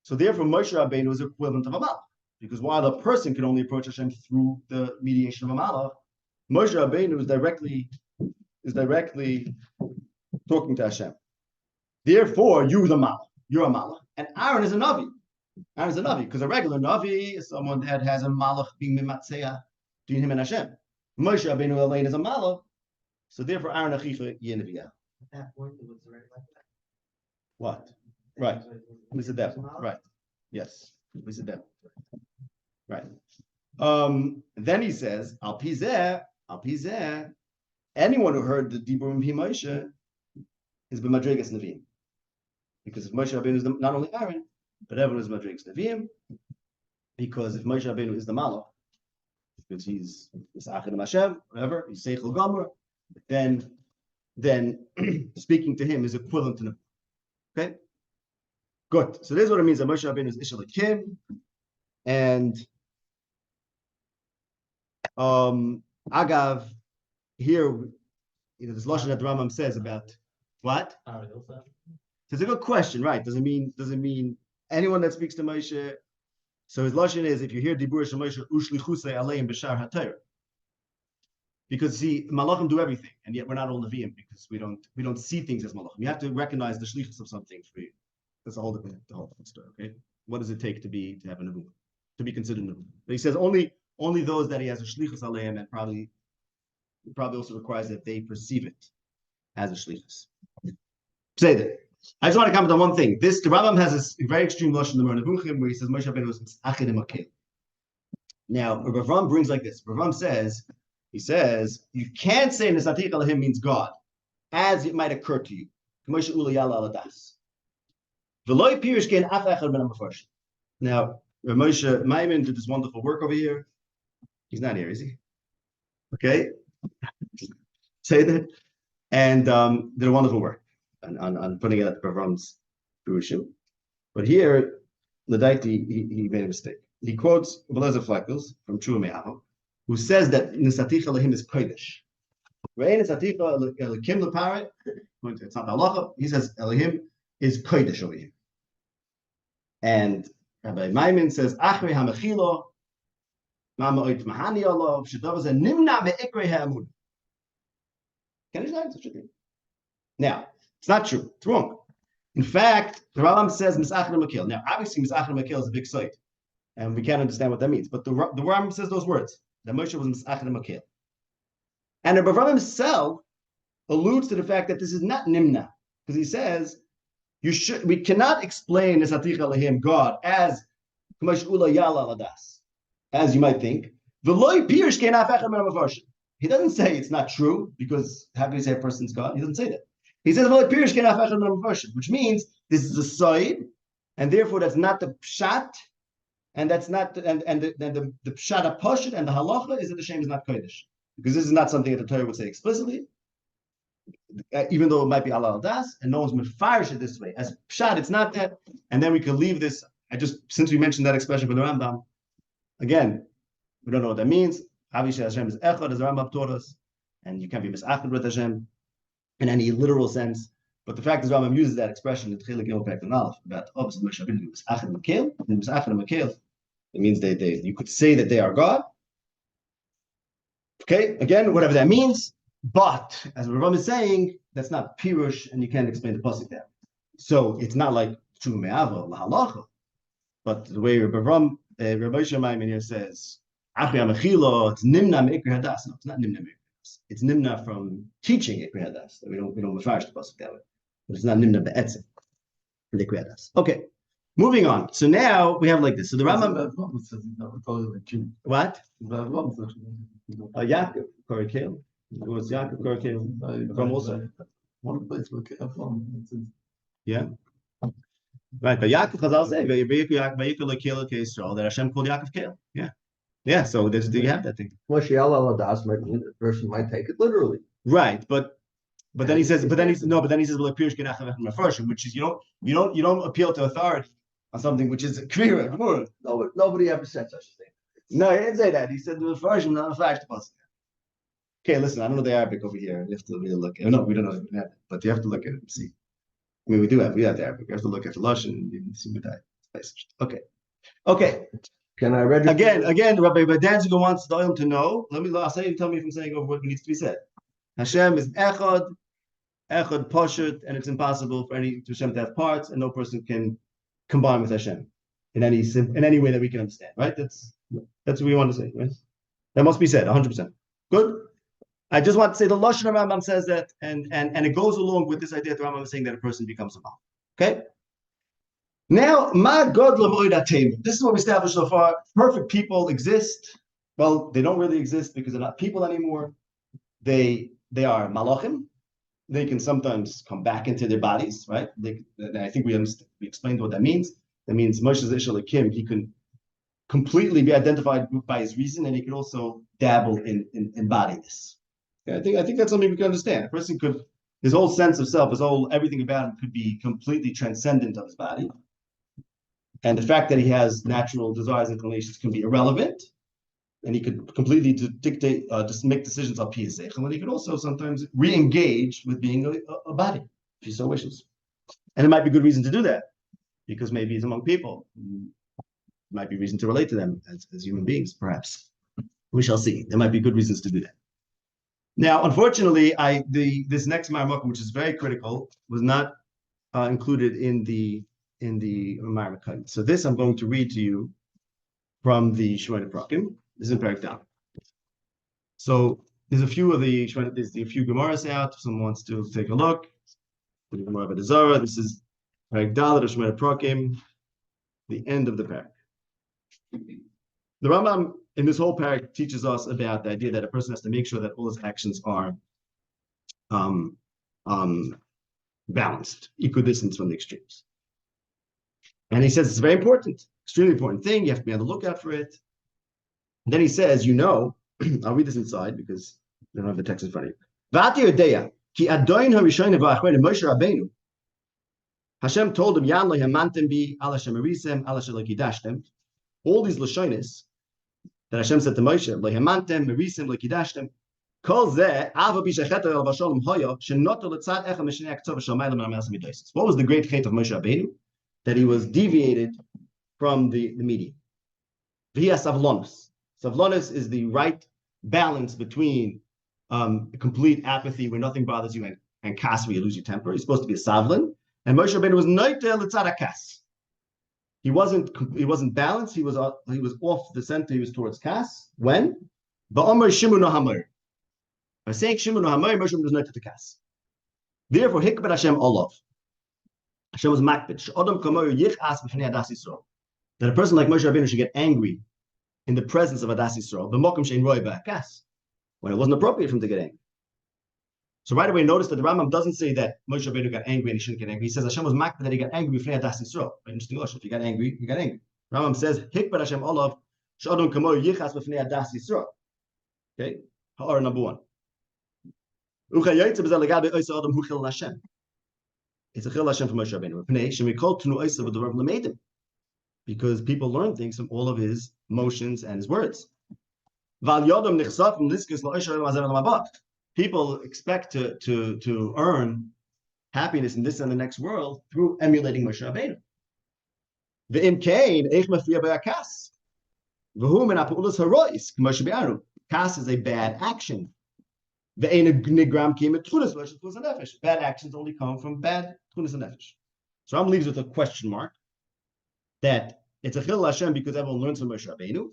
So therefore, Moshe Rabbeinu is equivalent of a malach, because while a person can only approach Hashem through the mediation of a malach, Moshe Rabbeinu is directly talking to Hashem. Therefore, you're a malach, and Aaron is a navi. Aaron is a navi, because a regular navi is someone that has a malach being mimatzeya between him and Hashem. Moshe Rabbeinu alone is a malach, so therefore Aaron achicha yenaviyah. At that point, it was already like that. What? Right. We said that. Right. Yes. We said that. Right. Then he says, Al pizeh, anyone who heard the Dibur Moshe is b'madregas Nevi'im. Because if Moshe Rabbeinu is not only Aaron, but everyone is madregas Nevi'im. Because if Moshe Rabbeinu is the malach, because he's akin Hashem, whatever, he's seichel gomer, then speaking to him is equivalent to Nevi'im. Okay. Good. So this is what it means that Moshe Rabbeinu is Ishalakim, and Agav here, this lashon that the Rambam says about what? So it's a good question, right? Does it mean anyone that speaks to Moshe? So his lashon is if you hear Dibur Shel Moshe Ushlichusei Aleim B'Shar HaTorah. Because see, Malachim do everything, and yet we're not all Nevi'im because we don't see things as Malachim. You have to recognize the shlichus of something for you. That's the whole different story. Okay, what does it take to have a Nevuah, to be considered Nevuah? But he says only those that he has a shlichus aleim, and probably also requires that they perceive it as a shlichus. Say that. I just want to comment on one thing. The Rambam has this very extreme lashon in the Moreh Nevuchim where he says Moshe Rabbeinu was akin akin. Now, Rav Ram brings like this. Rav Ram says. He says, you can't say Nesatich Elohim means God, as it might occur to you. Now, Moshe Maimonides did this wonderful work over here. He's not here, is he? Okay. Say that. And did a wonderful work on putting it at the Ram's Purushim. But here, Ladaiti, he made a mistake. He quotes Belezer Fleckels from Trua Me'aho, who says that Nesatich Elohim is Kodesh. Nesatich Elohim Leparet, it's not the halacha. He says Elohim is Kodesh over here. And Rabbi Maimon says, Achrei HaMechilo, Ma'ama'ot Mahani Allah, Sh'tov Zeh Nimna Me'ikrei Ha'amun. Can you say such a thing? Now, it's not true. It's wrong. In fact, the Rambam says Misachar Makil. Now, obviously, Misachar Makil is a big site, and we can't understand what that means. But the Rambam says those words. That Moshe was Misachar Makil. And the Rambam himself alludes to the fact that this is not Nimna, because he says we cannot explain Nesatich Elohim, God, as as you might think. He doesn't say it's not true, because how can you say a person's God? He doesn't say that. He says, which means this is a side, and therefore that's not the pshat, and that's not the pshat pashut, and the halacha is that the Shem is not kodesh, because this is not something that the Torah would say explicitly, even though it might be Allah das, and no one's mefarish it this way. As pshat, it's not that, and then we could leave this. Since we mentioned that expression for the Rambam, again, we don't know what that means. Obviously, Hashem is echad, as the Rambam taught us, and you can't be misachad with Hashem in any literal sense. But the fact is, Rambam uses that expression in Tchilik Yom Perek Aleph about opposite Moshe Rabbeinu misachad Makil, and misachad Makil. It means you could say that they are God. Okay, again, whatever that means. But as Rambam is saying, that's not pirush, and you can't explain the pasuk there. So it's not like True Me'ava lahalacha. But the way Rabbi Shemaim here says, it's nimna me'ikri hadas. No, it's not nimna me'ikri hadas. It's nimna from teaching ikri hadas. We don't mafarish the pasuk that way. But it's not nimna be'etzim from ikri hadas. Okay, moving on. So now we have like this. So the Rambam says what? Yaakov Korakel. It was Yaakov Korakel from also. One place where Yeah. Right, but Yaakov Chazal say that Hashem called Yaakov Kale. Yeah. So you have that thing. Moshe Aladas might mean the person might take it literally. Right, but then he says, well, Pirush Genachah Mefarshim, which is you don't appeal to authority on something which is clear. Nobody ever said such a thing. No, he didn't say that. He said the Mefarshim, not a flash to us. Okay, listen, I don't know the Arabic over here. You have to really look. No, we don't know that, but you have to look at it and see. I mean, we have the Arabic. You have to look at the Lashon and see what that is. Okay. Can I read again? Rabbi Danziger wants the Olam to know. I'll say, tell me if I'm saying over what needs to be said. Hashem is echad pashut, and it's impossible for Hashem to have parts, and no person can combine with Hashem in any way that we can understand. Right? That's what we want to say. Right? That must be said 100%. Good. I just want to say the Lashon Rambam says that, and it goes along with this idea that Rambam is saying that a person becomes a Baal. Okay? Now, this is what we established so far. Perfect people exist. Well, they don't really exist because they're not people anymore. They are malachim. They can sometimes come back into their bodies, right? I think we explained what that means. That means Moshe's Ishalakim, he can completely be identified by his reason, and he can also dabble in bodiness. I think that's something we can understand. A person his whole sense of self, everything about him could be completely transcendent of his body. And the fact that he has natural desires and inclinations can be irrelevant, and he could completely dictate, just make decisions on his seichel, and he could also sometimes re-engage with being a body, if he so wishes. And it might be good reason to do that, because maybe he's among people. It might be reason to relate to them as human beings, perhaps. We shall see. There might be good reasons to do that. Now, unfortunately, this next Maimonides, which is very critical, was not included in the Maimonides. So this I'm going to read to you from the Shemona Perakim. This is in Perakim. So there's a few Gemaras out. If someone wants to take a look. The Gemara of the Zara. This is Perakim Dalet of Shemona Perakim, the end of the parak. The Rambam in this whole parak teaches us about the idea that a person has to make sure that all his actions are balanced, equidistant from the extremes. And he says it's a very important, extremely important thing. You have to be on the lookout for it. And then he says, I'll read this inside because I don't have the text in front of you. Hashem told him, all these lashonis that Hashem said to Moshe, what was the great chait of Moshe Rabbeinu? That he was deviated from the median. Savlonis. Savlonis is the right balance between complete apathy where nothing bothers you and kas where you lose your temper. He's supposed to be a savlin. And Moshe Rabbeinu was noite l'tzad kas. He wasn't balanced. He was off the center. He was towards kas. When? Ba'omer Shemona hamor. By saying Shemona hamor, Moshe Rabbeinu was noite to kas. Therefore, hikbet Hashem olav. Hashem was makbet. She'odam kamoyu yichas b'fnei adas Yisrael. That a person like Moshe Rabbeinu should get angry in the presence of adas Yisrael. B'mokum she'in roi ba'kas. When it wasn't appropriate for him to get angry. So right away, notice that the Rambam doesn't say that Moshe Rabbeinu got angry and he shouldn't get angry. He says Hashem was makbet that he got angry b'fnei adas Yisrael. Interesting lashon. If you got angry, you got angry. Rambam says hikbet Hashem olav she'odam kamoyu yichas b'fnei adas Yisrael. Okay, ha'or number one. It's a chil Hashem from Moshe Rabbeinu. Because people learn things from all of his motions and his words. People expect to earn happiness in this and the next world through emulating Moshe Rabbeinu. Kas is a bad action. Bad actions only come from bad tchunas and nefesh. So Ram leaves with a question mark that it's a chil Hashem because everyone learns from Moshe Rabbeinu,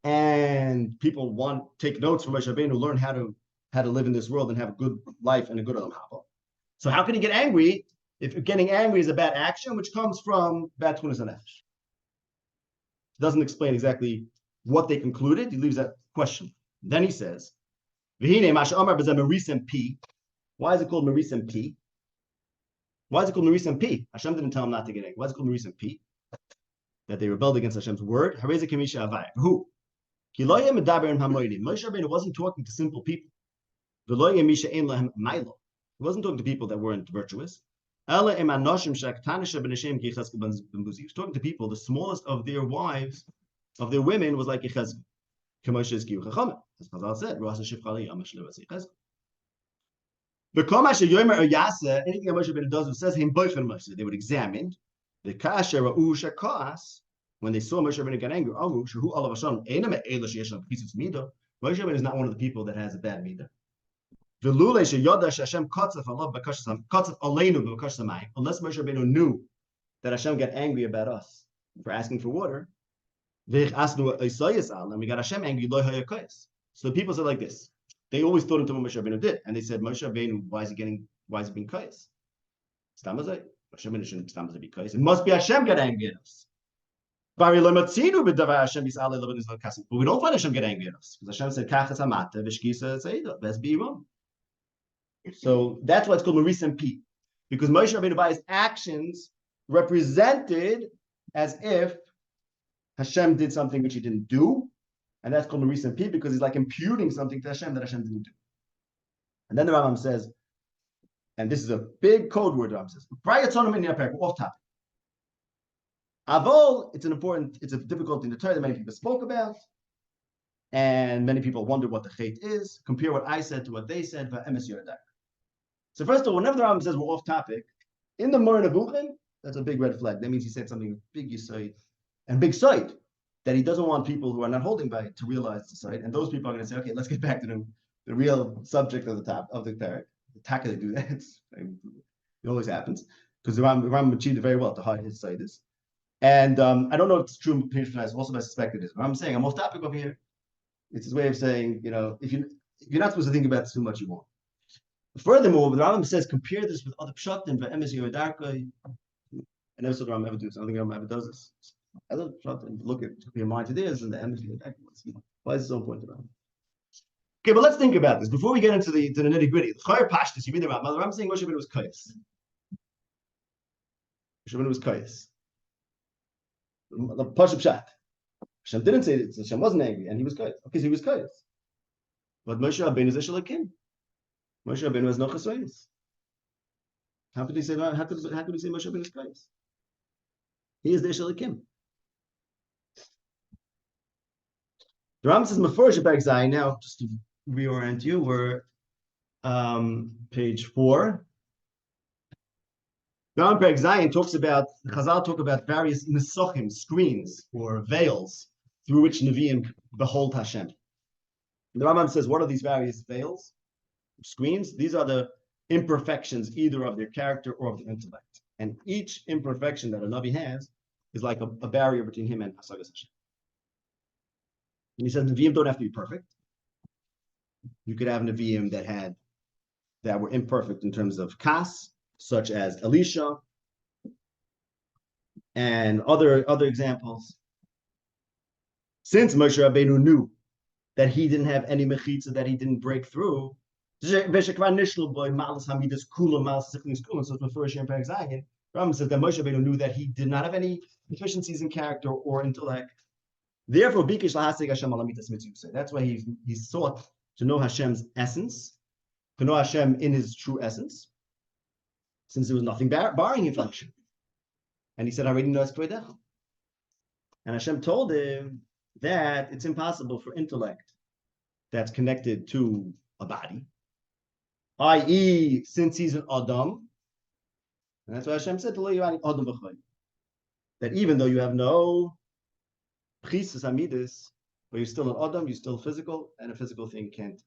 and people take notes from Moshe Rabbeinu, learn how to live in this world and have a good life and a good olam haba. So how can he get angry if getting angry is a bad action which comes from bad tchunas and nefesh? He doesn't explain exactly what they concluded. He leaves that question. Then he says, why is it called Marisem P? Why is it called Marisem P? Hashem didn't tell him not to get angry. Why is it called Marisem P? That they rebelled against Hashem's word. Who? Moshe Rabbeinu wasn't talking to simple people. He wasn't talking to people that weren't virtuous. He was talking to people, the smallest of their wives, of their women, was like Yechezkel. As Chazal said, anything that Moshe Rabbeinu does, it says him they would examine the kasher when they saw Moshe Rabbeinu get angry. Moshe Rabbeinu is not one of the people that has a bad midah. Unless Moshe Rabbeinu knew that Hashem got angry about us for asking for water, and we got Hashem angry. So the people said like this. They always thought into what Moshe Rabbeinu did, and they said, Moshe Rabbeinu, why is he being kais? Moshe Rabbeinu shouldn't be kais. It must be Hashem got angry at us. But we don't find Hashem get angry at us because Hashem said, so that's why it's called Marisem P, because Moshe Rabbeinu by his actions represented as if Hashem did something which he didn't do, and that's called Marisem P because he's like imputing something to Hashem that Hashem didn't do. And then the Rambam says, and this is a big code word, the Rambam says, off topic. Avol, it's a difficult thing to Torah that many people spoke about, and many people wonder what the chait is. Compare what I said to what they said. So first of all, whenever the Rambam says we're off topic, in the Moreh Nevuchim, that's a big red flag. That means he said something big yisoid and big sight that he doesn't want people who are not holding by it to realize the sight. And those people are going to say, okay, let's get back to the real subject of the top of the parak. The taka they do that. It always happens because the Rambam achieved it very well to hide his sight is. And I don't know if it's true in Perakim, also I suspect it is. But I'm saying I'm off topic over here. It's his way of saying, if you're not supposed to think about this too much, you won't. Furthermore, the Rambam says, compare this with other pshatim, ve'emes yodarkoi. I never saw the Rambam ever do this. I don't think the Rambam ever does this. Other pshatim, look at your mind to theirs and the emes yodarkoi. Why is it so important to Rambam? Okay, but let's think about this before we get into the nitty gritty. The Chayr Pashtus, you read the Rambam. The Rambam saying Moshe Rabbeinu was kayas. Moshe Rabbeinu was kayas. The Pashup Pshat. Hashem didn't say that Hashem wasn't angry, and he was kayas. Okay, so he was kayas. But Moshe Rabbeinu is a akin. Moshe Rabbeinu has no chesronos. How could he say Moshe Rabbeinu is kayas? He is the akin. The Rambam says Mefurish Perakim Zayin. Now, just to reorient you, we're page 4. The Rambam Perakim Zayin talks about, the Chazal talk about various nesochim, screens or veils through which Nevi'im behold Hashem. The Rambam says, what are these various veils, screens? These are the imperfections either of their character or of their intellect. And each imperfection that a Navi has is like a barrier between him and Hasagas Hashem. And he says Nevi'im don't have to be perfect. You could have Nevi'im that were imperfect in terms of kas, such as Elisha, and other examples. Since Moshe Rabbeinu knew that he didn't have any mechitza, that he didn't break through, so Rambam says that Moshe Rabbeinu knew that he did not have any deficiencies in character or intellect. Therefore, that's why he sought to know Hashem's essence, to know Hashem in his true essence, since there was nothing barring him from Hashem. And he said, I already know Espoidecha. And Hashem told him that it's impossible for intellect that's connected to a body, i.e., since he's an Adam, and that's why Hashem said to that even though you have no Chisus Amidus, but you're still an Adam, you're still physical, and a physical thing can't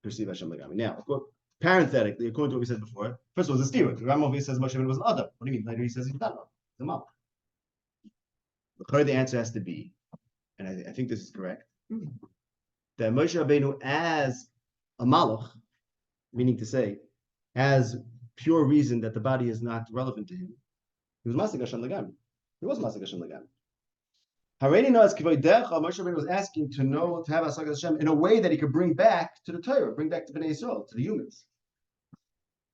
perceive Hashem Legami. Now, of course, parenthetically, according to what we said before, first of all, it's a steer. The Rambam says Moshe Rabbeinu was an Adam. What do you mean? Later he says he's not an Adam. He's a Malach. The answer has to be, and I think this is correct, that Moshe Rabbeinu as a Malach, meaning to say, as pure reason that the body is not relevant to him, he was Masik Hashem Legami. He was Masik Hashem Legami. Moshe Rabbeinu was asking to have Hasagas Hashem in a way that he could bring back to the Torah, bring back to Bnei Yisrael, to the humans.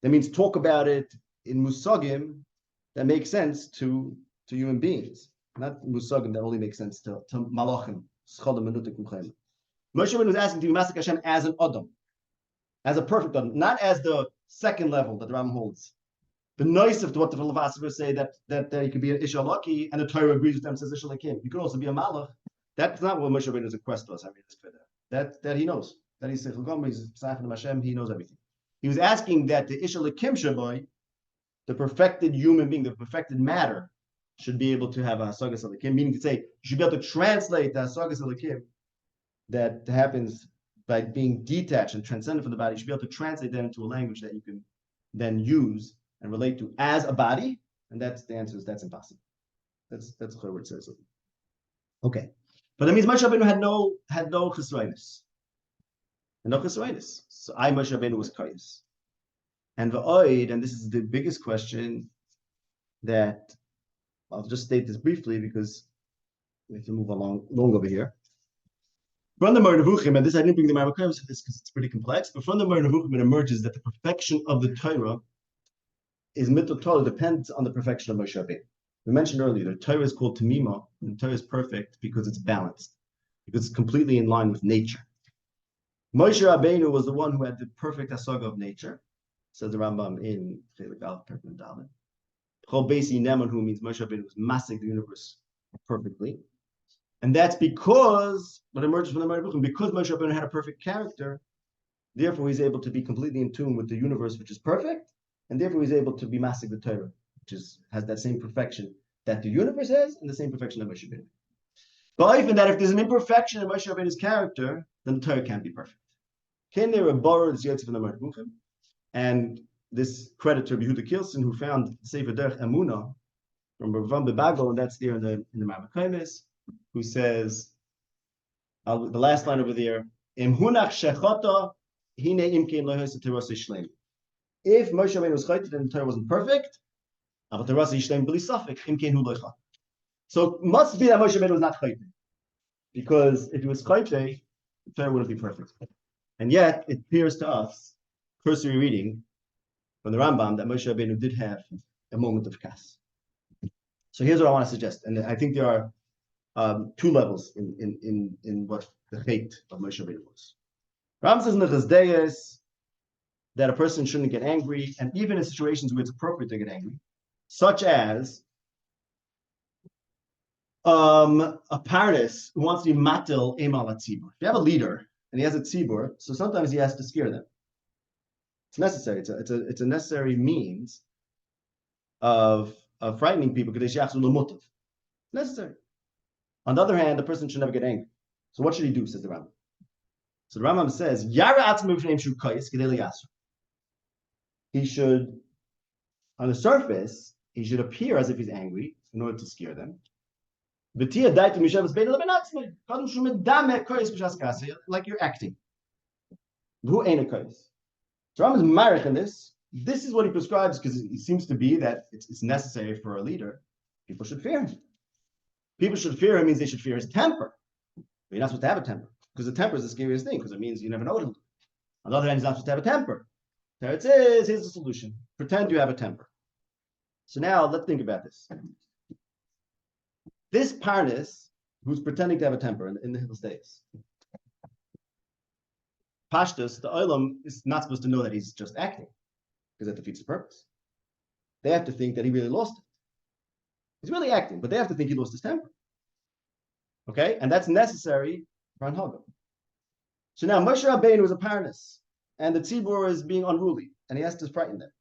That means talk about it in musagim that makes sense to human beings, not musagim that only makes sense to malachim. Moshe Rabbeinu was asking to be Masik Hashem as an Adam, as a perfect Adam, not as the second level that the Rambam holds. The nice of what the philosophers say that you could be an Ishalaki and the Torah agrees with them, says Ishalakim. You could also be a Malach. That's not what Moshe Rabbeinu's request was. That he knows. That he's Sechel Hashem, he knows everything. He was asking that the Ishalakim Shabai, the perfected human being, the perfected matter, should be able to have a Hasagas Alakim, meaning to say, you should be able to translate the Hasagas Alakim that happens by being detached and transcendent from the body. You should be able to translate that into a language that you can then use and relate to as a body, and that's the answer is that's impossible. That's what it says. Okay, but that means Moshe Rabbeinu had no chesronos, and no chesronos. So Moshe Rabbeinu was kayas, and v'oid, and this is the biggest question that I'll just state this briefly because we have to move along over here. From the Moreh Nevuchim, and this I didn't bring the Maimonides for this because it's pretty complex, but from the Moreh Nevuchim it emerges that the perfection of the Torah is mitzvah Torah depends on the perfection of Moshe Rabbeinu. We mentioned earlier that Torah is called Tamima, and Torah is perfect because it's balanced, because it's completely in line with nature. Moshe Rabbeinu was the one who had the perfect hasaga of nature, says the Rambam in Chelik Aleph Perek Dalet. Chol Beisi Neman, who means Moshe Rabbeinu was massing the universe perfectly. And that's because what emerges from the Perakim, because Moshe Rabbeinu had a perfect character, therefore he's able to be completely in tune with the universe, which is perfect, and therefore he's able to be masik the Torah, which has that same perfection that the universe has, and the same perfection that Moshe Rabbeinu. But even that if there's an imperfection in Moshe Rabbeinu's character, then the Torah can't be perfect. Can there a borrow this Yotze from the Perakim? And this credit to Yehuda Kilson, who found Sefer Derech Emunah from Rav Bebago, and that's there in the Maimonides, who says, the last line over there, Im hunach shechata hine imkein lo hoseh terasa shleim. If Moshe Rabbeinu was chayt, then the Torah wasn't perfect. Aber terasa shleim b'li safek imkein hu lo chayt. So it must be that Moshe Rabbeinu was not chayt, because if he was chayt, the Torah wouldn't be perfect. And yet it appears to us, cursory reading from the Rambam, that Moshe Rabbeinu did have a moment of kas. So here's what I want to suggest, and I think there are two levels in what the hate of Moshe Rabbeinu was. Ram says in the Chazdeyas that a person shouldn't get angry, and even in situations where it's appropriate to get angry, such as a partis who wants to be matil emal tzibur. If you have a leader and he has a tzibur, so sometimes he has to scare them. It's necessary. It's a necessary means of frightening people because they shachzu necessary. On the other hand, the person should never get angry. So what should he do, says the Rambam? So the Rambam says, he should, on the surface, he should appear as if he's angry in order to scare them. Like you're acting. So Rambam is marich in this. This is what he prescribes because it seems to be that it's necessary for a leader. People should fear him. People should fear him means they should fear his temper. You're not supposed to have a temper because the temper is the scariest thing because it means you never know what he'll do. On the other hand, he's not supposed to have a temper. There it is. Here's the solution. Pretend you have a temper. So now let's think about this. This parnis who's pretending to have a temper in the Hill days. Pashtus, the Olam is not supposed to know that he's just acting because that defeats the purpose. They have to think that he really lost it. He's really acting, but they have to think he lost his temper. Okay? And that's necessary for Anhaga. So now Moshe Rabbeinu is a parnis, and the tzibur is being unruly, and he has to frighten them.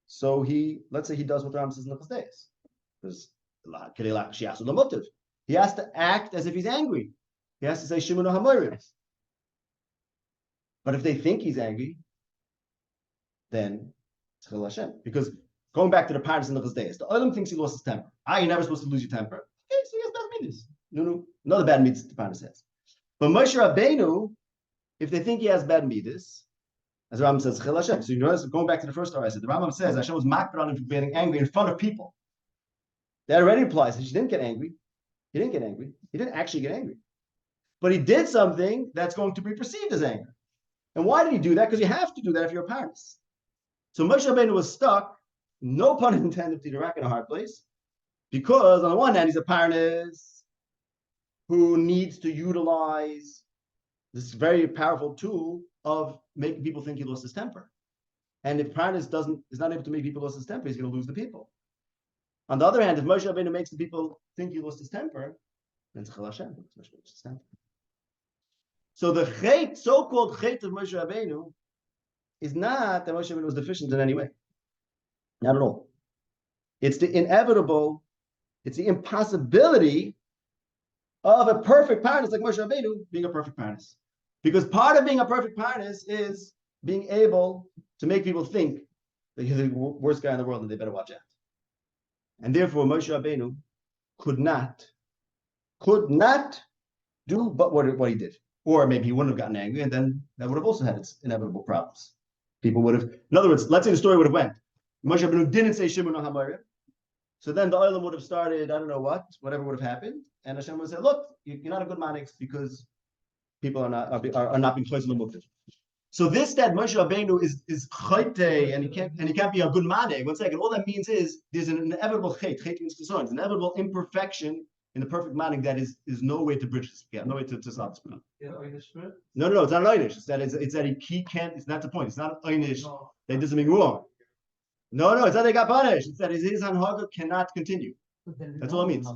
So let's say he does what the Ram says in the days. Because he has to act as if he's angry. He has to say Shemona Hamorim. But if they think he's angry, then it's Chil Hashem. Because going back to the parents in the days, the Elohim thinks he lost his temper. You're never supposed to lose your temper. Okay, so he has bad midas. No, another bad midas the parents has. But Moshe Rabbeinu, if they think he has bad midas, as the Rambam says, Chil Hashem. So you notice, going back to the first story I said, the Rambam says Hashem was makbar on him for getting angry in front of people. That already implies that he didn't get angry. He didn't get angry. He didn't actually get angry. But he did something that's going to be perceived as anger. And why did he do that? Because you have to do that if you're a parent. So Moshe Rabbeinu was stuck, no pun intended, to the rack in a hard place, because on the one hand, he's a parent who needs to utilize this very powerful tool of making people think he lost his temper. And if parent is not able to make people lose his temper, he's going to lose the people. On the other hand, if Moshe Rabbeinu makes the people think he lost his temper, then it's Chil Hashem. So the chait, so-called chait of Moshe Rabbeinu, is not that Moshe Rabbeinu was deficient in any way. Not at all. It's the inevitable, it's the impossibility of a perfect parent like Moshe Rabbeinu being a perfect parent. Because part of being a perfect parent is being able to make people think that you're the worst guy in the world and they better watch out. And therefore Moshe Rabbeinu could not do but what he did. Or maybe he wouldn't have gotten angry, and then that would have also had its inevitable problems. People would have, in other words, let's say the story would have went. Moshe Rabbeinu didn't say Shemona Hamorim. So then the Olam would have started, I don't know whatever would have happened. And Hashem would say, look, you're not a good manix because people are not being close to the muktiv. So this that Moshe Rabbeinu is chayte and he can't be a good manik. One second, all that means is there's an inevitable chayt. Chayt means chesron. It's an inevitable imperfection in the perfect manik that is no way to bridge this. Yeah, no way to solve this problem. No, it's not an einish. It's that he can't. It's not the point. It's not an einish that he did something wrong. No, it's not that he got punished. It's that his hanhaga cannot continue. That's all it means.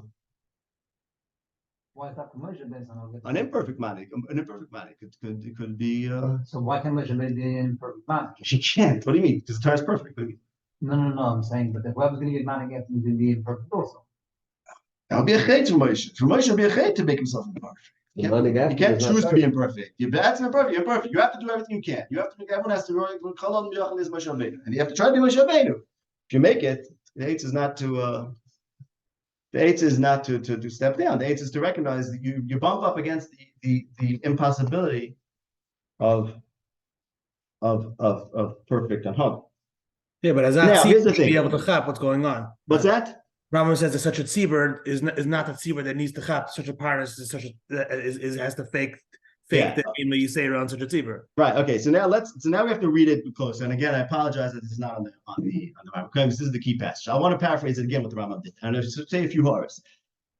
Why is that Moshe based on An imperfect man. An imperfect man. It could be. So why can't Moshe be the imperfect man? She can't. What do you mean? Because the Torah is perfect. What do you mean? No. I'm saying, but if whoever's going to get man against him to be imperfect also. That would be a chait for Moshe. For Moshe, it would be a chait to make himself imperfect. You can't choose to be imperfect. That's imperfect. You're perfect. You have to do everything you can. You have to make everyone has to and you have to try to be Moshe Rabbeinu. If you make it, the eight is not to to step down. The eight is to recognize that you bump up against the impossibility of perfect and hum. Yeah, but as Now, that here's the to thing. be able to chap what's going on. What's that? Rambam says that such a tzibur is not a tzibur that needs to chap. Such a paris is has to fake Yeah. the name that you say around such a tzibur. Right. Okay. So now we have to read it close. And again, I apologize that this is not on the Rambam. Okay, this is the key passage. I want to paraphrase it again what the Rambam did. And I'll just say a few horrors.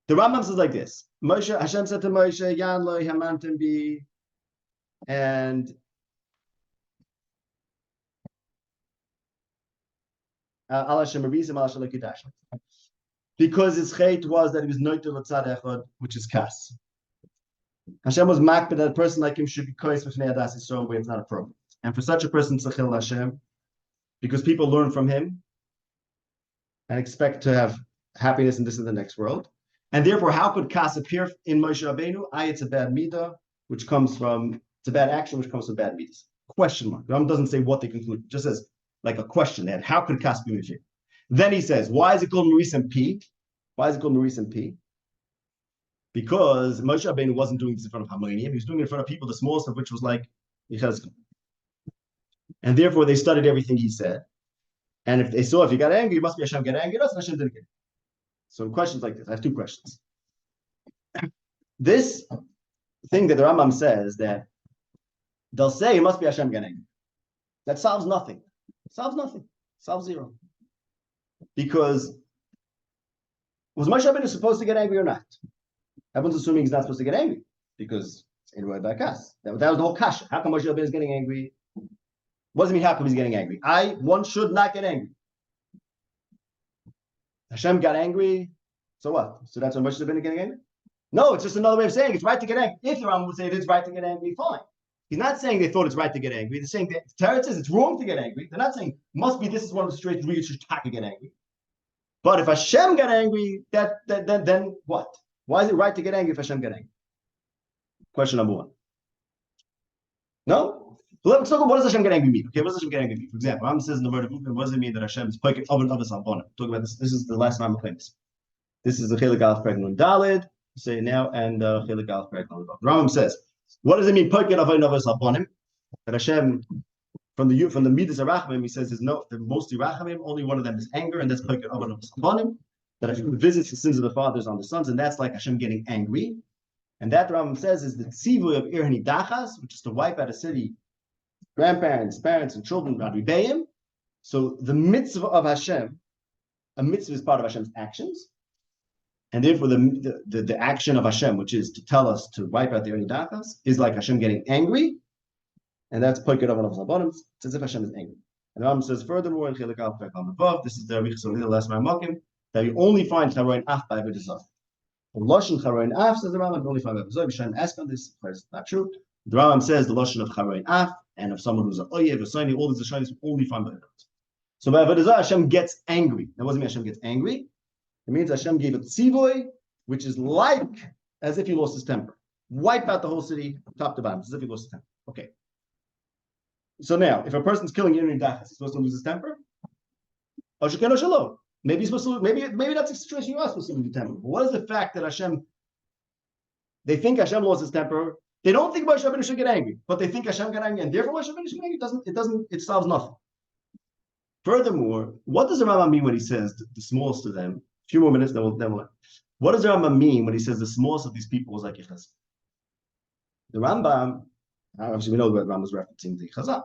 The Rambam says like this: Hashem said to Moshe, "Yan lo hamantim bi," and because his chait was that he was noiter l'tzad echad, which is kas. Hashem was makbid that a person like him should be kois b'fnei adas Yisrael where it's not appropriate. And for such a person, tzachil Hashem, because people learn from him and expect to have happiness in this and the next world. And therefore, how could kas appear in Moshe Rabbeinu? It's a bad midah, it's a bad action, which comes from bad midas. Question mark. The Rambam doesn't say what they conclude. It just says like a question that how could kas be Moshe? Then he says, why is it called Maurice and P? Why is it called Maurice and P? Because Moshe Rabbeinu wasn't doing this in front of Hamonim. He was doing it in front of people, the smallest of which was like Yechezkel. And therefore, they studied everything he said. And if they saw if you got angry, it must be Hashem get angry. No, Hashem didn't get. So questions like this, I have two questions. This thing that the Rambam says that they'll say it must be Hashem get angry. That solves nothing. It solves nothing. It solves zero. Because was Moshe Rabbeinu supposed to get angry or not? Everyone's assuming he's not supposed to get angry because it's in by kas. That was the whole kasha. How come Moshe Rabbeinu is getting angry? What does it mean? How come he's getting angry? One should not get angry. Hashem got angry, so what? So that's why Moshe Rabbeinu getting angry? No, it's just another way of saying it's right to get angry. If the Rambam would say it is right to get angry, fine. He's not saying they thought it's right to get angry. They're saying that Torah says it's wrong to get angry. They're not saying must be this is one of the situations where you should get angry. But if Hashem got angry, then what? Why is it right to get angry if Hashem got angry? Question number one. No? Let's talk about what does Hashem get angry mean? Okay, what does Hashem get angry mean? For example, Rambam says in the word of movement, what does it mean that Hashem is poiket oven of his albonim? Talk about this. This is the last Rambam claims. This is the Chelik Aleph Perek Nun Daled. Say it now, and Chelik Aleph Perek Nun Daled. Rambam says, what does it mean poiket oven of his albonim? That Hashem from the Midas Arachmim, he says, they're mostly Rachamim, only one of them is anger, and that's poiket oven of his albonim. That Hashem visits the sins of the fathers on the sons, and that's like Hashem getting angry. And that Rambam says is the tzivui of irhani dachas, which is to wipe out a city, grandparents, parents, and children, Rabbi. So the mitzvah of Hashem, a mitzvah is part of Hashem's actions, and therefore the action of Hashem, which is to tell us to wipe out the irhani dachas, is like Hashem getting angry, and that's poiket of Zabonim. It's as if Hashem is angry. And the Rambam says furthermore in Chelik Aleph Perek above, this is the last Maimonides, that you only find charoin af by Avodah. The Lashon charoin af, says the Rambam, you only find by Avodah. We shouldn't ask on this, but it's not true. The Rambam says the Lashon of charoin af and of someone who's a oyev, a signing, all these Lashonis only find by Avodah. So by Avodah Hashem gets angry. That doesn't mean Hashem gets angry. It means Hashem gave a tzivoy, which is like as if he lost his temper. Wipe out the whole city, top to bottom, as if he lost his temper. Okay. So now, if a person's killing Irhani dachas, he's supposed to lose his temper? Maybe he's supposed to. Maybe that's a situation you are supposed to lose your temper. But what is the fact that Hashem? They think Hashem lost his temper. They don't think Moshe Rabbeinu should get angry, but they think Hashem got angry, and therefore Moshe Rabbeinu should get angry. It solves nothing. Furthermore, what does the Rambam mean when he says the smallest of them? A few more minutes, then we'll. What does the Rambam mean when he says the smallest of these people was like Yechezkel? The Rambam, obviously we know what Rambam was referencing the Chazal.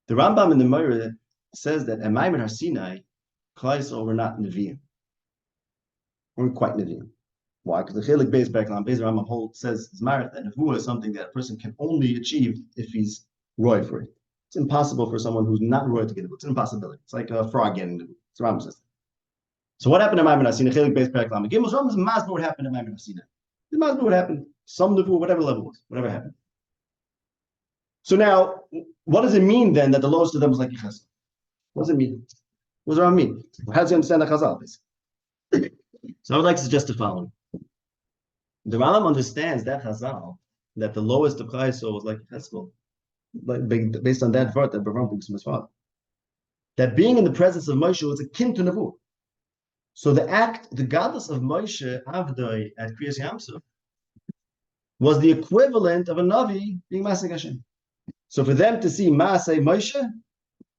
The Rambam in the Meirah says that Maimonides Har Sinai, Klal Yisrael were not Nevi'im. Weren't quite Nevi'im. Why? Because the Chelik Beis Perek Beis Rambam says that Nevuah is something that a person can only achieve if he's roy for it. It's impossible for someone who's not roy to get it. It's an impossibility. It's like a frog getting Nevuah. It's Rambam says. So what happened to Maimonides Har Sinai? Chelik Beis Perek Gimel. Rambam's masber what happened to Maimonides Har Sinai. It must be what happened. Some level, whatever level it was, whatever happened. So now, what does it mean then that the lowest of them was like Yecheskel? What does it mean? What does it mean? How does he understand the Chazal? So I would like to suggest the following. The Rambam understands that Chazal, that the lowest of Chai was like Yecheskel, based on that word that Bavram brings from his father. That being in the presence of Moshe was akin to Nevuah. So the godless of Moshe Avdoi at Kriyas Yamsuf was the equivalent of a Navi being Maseh Hashem. So for them to see Maseh Moshe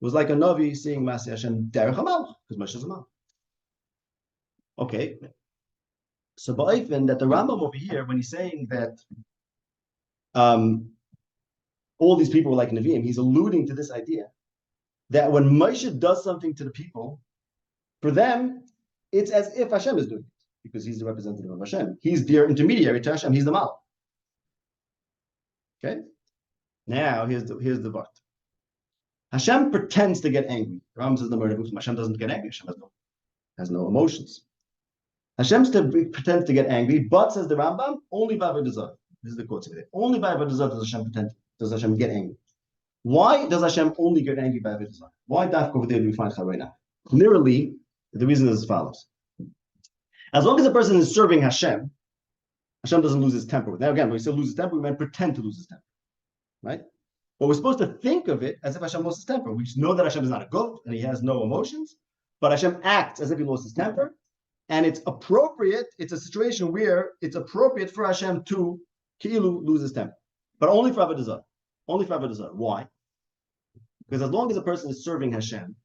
was like a Navi seeing Maseh Hashem Derech HaMalach, because Moshe is a Malach. Okay. So Ba'ifin, that the Rambam over here, when he's saying that all these people were like Nevi'im, he's alluding to this idea that when Moshe does something to the people, for them, it's as if Hashem is doing it, because he's the representative of Hashem. He's their intermediary to Hashem. He's the Malach. Okay? Now, here's the part. Hashem pretends to get angry. Ram says the murder. Hashem doesn't get angry. Hashem has no emotions. Hashem pretends to get angry, but, says the Rambam, only by Avodah. This is the quote today. Only by Avodah does Hashem get angry. Why does Hashem only get angry by Avodah? Why dafka over there do we find Chareina? Literally, the reason is as follows. As long as a person is serving Hashem, Hashem doesn't lose his temper. Now again, when we say lose his temper, we meant pretend to lose his temper. Right? But we're supposed to think of it as if Hashem lost his temper. We know that Hashem is not a goat and he has no emotions, but Hashem acts as if he lost his temper. And it's appropriate, it's a situation where it's appropriate for Hashem to ki'ilu lose his temper. But only for Avodah Zarah. Only for Avodah Zarah. Why? Because as long as a person is serving Hashem,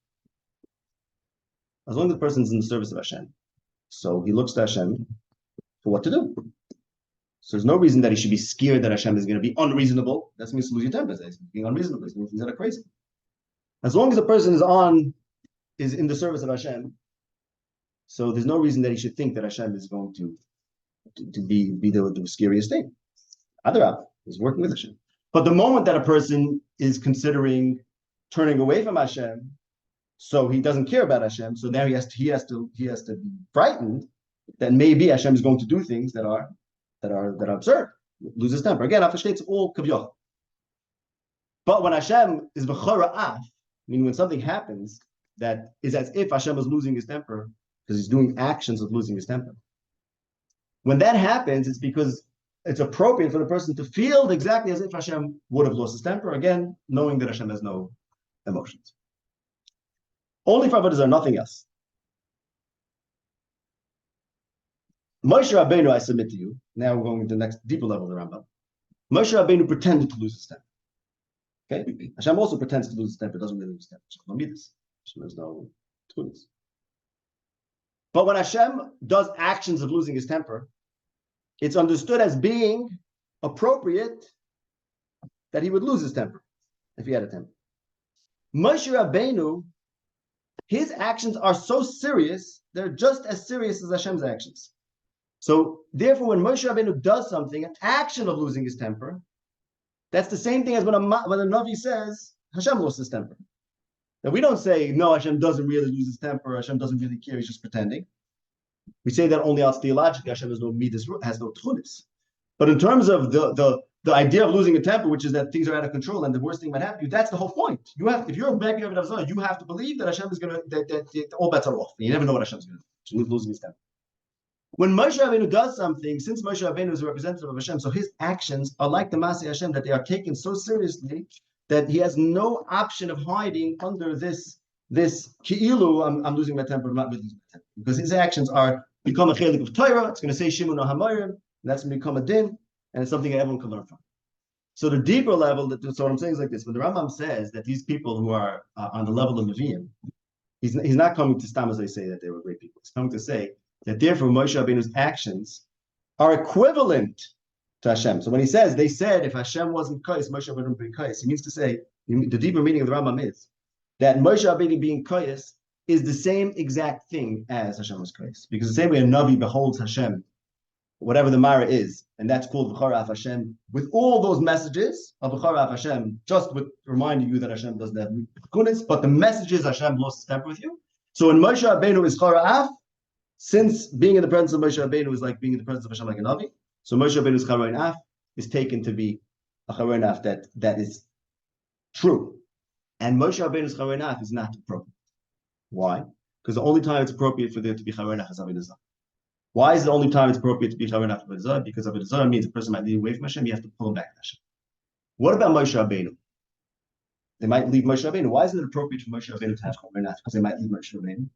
as long as the person is in the service of Hashem, so he looks to Hashem for what to do. So there's no reason that he should be scared that Hashem is going to be unreasonable. That means to lose your temper. He's being unreasonable. He's doing things that are crazy. As long as a person is in the service of Hashem, so there's no reason that he should think that Hashem is going to be the scariest thing. Adarab is working with Hashem. But the moment that a person is considering turning away from Hashem, so he doesn't care about Hashem, so now he has to be frightened that maybe Hashem is going to do things that are absurd, lose his temper. Again, after it's all kavyoch. But when Hashem is b'chora'af, meaning when something happens that is as if Hashem is losing his temper, because he's doing actions of losing his temper. When that happens, it's because it's appropriate for the person to feel exactly as if Hashem would have lost his temper, again, knowing that Hashem has no emotions. Only for Avodah Zarah, nothing else. Moshe Rabbeinu, I submit to you, now we're going to the next deeper level of the Rambam. Moshe Rabbeinu pretended to lose his temper. Okay? Hashem also pretends to lose his temper, doesn't really lose his temper. Hashem has no tools. But when Hashem does actions of losing his temper, it's understood as being appropriate that he would lose his temper if he had a temper. Moshe Rabbeinu, his actions are so serious, they're just as serious as Hashem's actions. So therefore, when Moshe Rabbeinu does something, an action of losing his temper, that's the same thing as when a Navi says, Hashem lost his temper. Now we don't say, no, Hashem doesn't really lose his temper, Hashem doesn't really care, he's just pretending. We say that only out theologically, Hashem has no midas, has no tchunis. But in terms of the idea of losing a temper, which is that things are out of control and the worst thing might happen to you, that's the whole point. If you're a baby of Avodah, you have to believe that Hashem is going to, that all bets are off. You never know what Hashem's going to do. Losing his temper. When Moshe Rabbeinu does something, since Moshe Rabbeinu is a representative of Hashem, so his actions are like the Maseh Hashem, that they are taken so seriously that he has no option of hiding under this ki'ilu, I'm losing my temper, I'm not losing my temper. Because his actions become a chelik of Torah, it's going to say Shemona hamayim, that's going to become a din, and it's something that everyone can learn from. So the deeper level, so what I'm saying is like this, when the Rambam says that these people who are on the level of Nevi'im, he's not coming to stam as they say that they were great people. He's coming to say that therefore Moshe Rabbeinu's actions are equivalent to Hashem. So when he says, they said if Hashem wasn't kais, Moshe Rabbeinu would be kais, he means to say, the deeper meaning of the Rambam is that Moshe Rabbeinu being kais is the same exact thing as Hashem was kais. Because the same way a Navi beholds Hashem, whatever the Mara is, and that's called V'chara Af Hashem, with all those messages of V'chara Af Hashem, just with reminding you that Hashem doesn't have kunis, but the message is Hashem lost his temper with you. So when Moshe Rabbeinu is Chara Af, since being in the presence of Moshe Rabbeinu is like being in the presence of Hashem like a Navi, So Moshe Rabbeinu's charoin af is taken to be a charoin af that is true. And Moshe Rabbeinu's charoin af is not appropriate. Why? Because the only time it's appropriate for there to be charoin af is avodah zarah. Why is the only time it's appropriate to be charoin af avodah zarah? Because avodah zarah means a person might lead away from Hashem, you have to pull him back to Hashem. What about Moshe Rabbeinu? They might leave Moshe Rabbeinu. Why is it appropriate for Moshe Rabbeinu to have charoin af? Because they might leave Moshe Rabbeinu.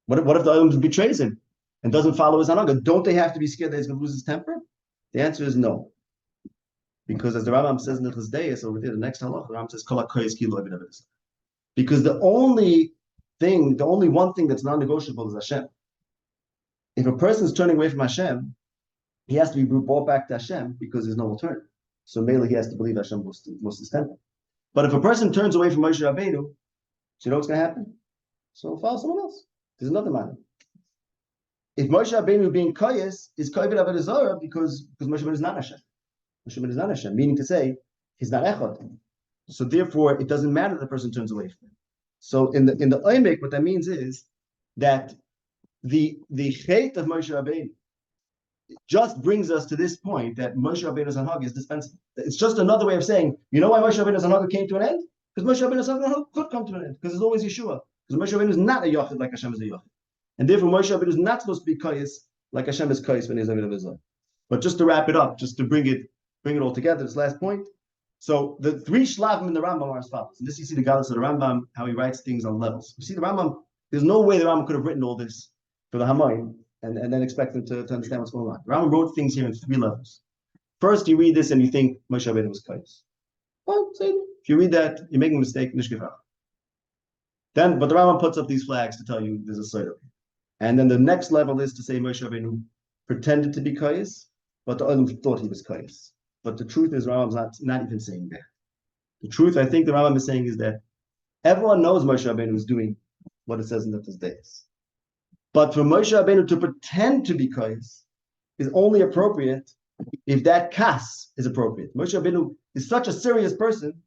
What if the Elohim betrays him and doesn't follow his anagah? Don't they have to be scared that he's going to lose his temper? The answer is no. Because as the Rambam says in the Chizdeis over there, the next halach, the Rambam says, Kol hakoyes ki lo aved. Because the only one thing that's non-negotiable is Hashem. If a person is turning away from Hashem, he has to be brought back to Hashem because there's no alternative. So mainly he has to believe Hashem lost his temper. But if a person turns away from Moshe Rabbeinu, so you know what's going to happen? So follow someone else. There's another matter. If Moshe Rabbeinu being koyes is koyed avodah zarah because Moshe Rabbeinu is not Hashem. Moshe Rabbeinu is not Hashem, meaning to say he's not echad. So therefore, it doesn't matter that the person turns away from him. So in the oimek, what that means is that the chait of Moshe Rabbeinu just brings us to this point that Moshe Rabbeinu's anhag is dispensable. It's just another way of saying, you know why Moshe Rabbeinu's anhag came to an end? Because Moshe Rabbeinu's anhag could come to an end because there's always Yeshua. Because Moshe Rabbeinu is not a yochid like Hashem is a yochid. And therefore, Moshe Rabbeinu is not supposed to be koyes like Hashem is koyes when he's avodah zarah. But just to wrap it up, just to bring it all together, this last point. So the three shlavim in the Rambam are as follows. And this you see the galus of the Rambam, how he writes things on levels. You see the Rambam, there's no way the Rambam could have written all this for the Hamayim and then expect them to understand what's going on. The Rambam wrote things here in 3 levels. First, you read this and you think Moshe Rabbeinu was koyes. Well, if you read that, you're making a mistake, nishkefach. Then, but the Rambam puts up these flags to tell you there's a side of it. And then the next level is to say Moshe Rabbeinu pretended to be koyes, but the Elohim thought he was koyes. But the truth is, Rambam's not even saying that. The truth, I think the Rambam is saying is that everyone knows Moshe Rabbeinu is doing what it says in the days. But for Moshe Rabbeinu to pretend to be koyes is only appropriate if that kas is appropriate. Moshe Rabbeinu is such a serious person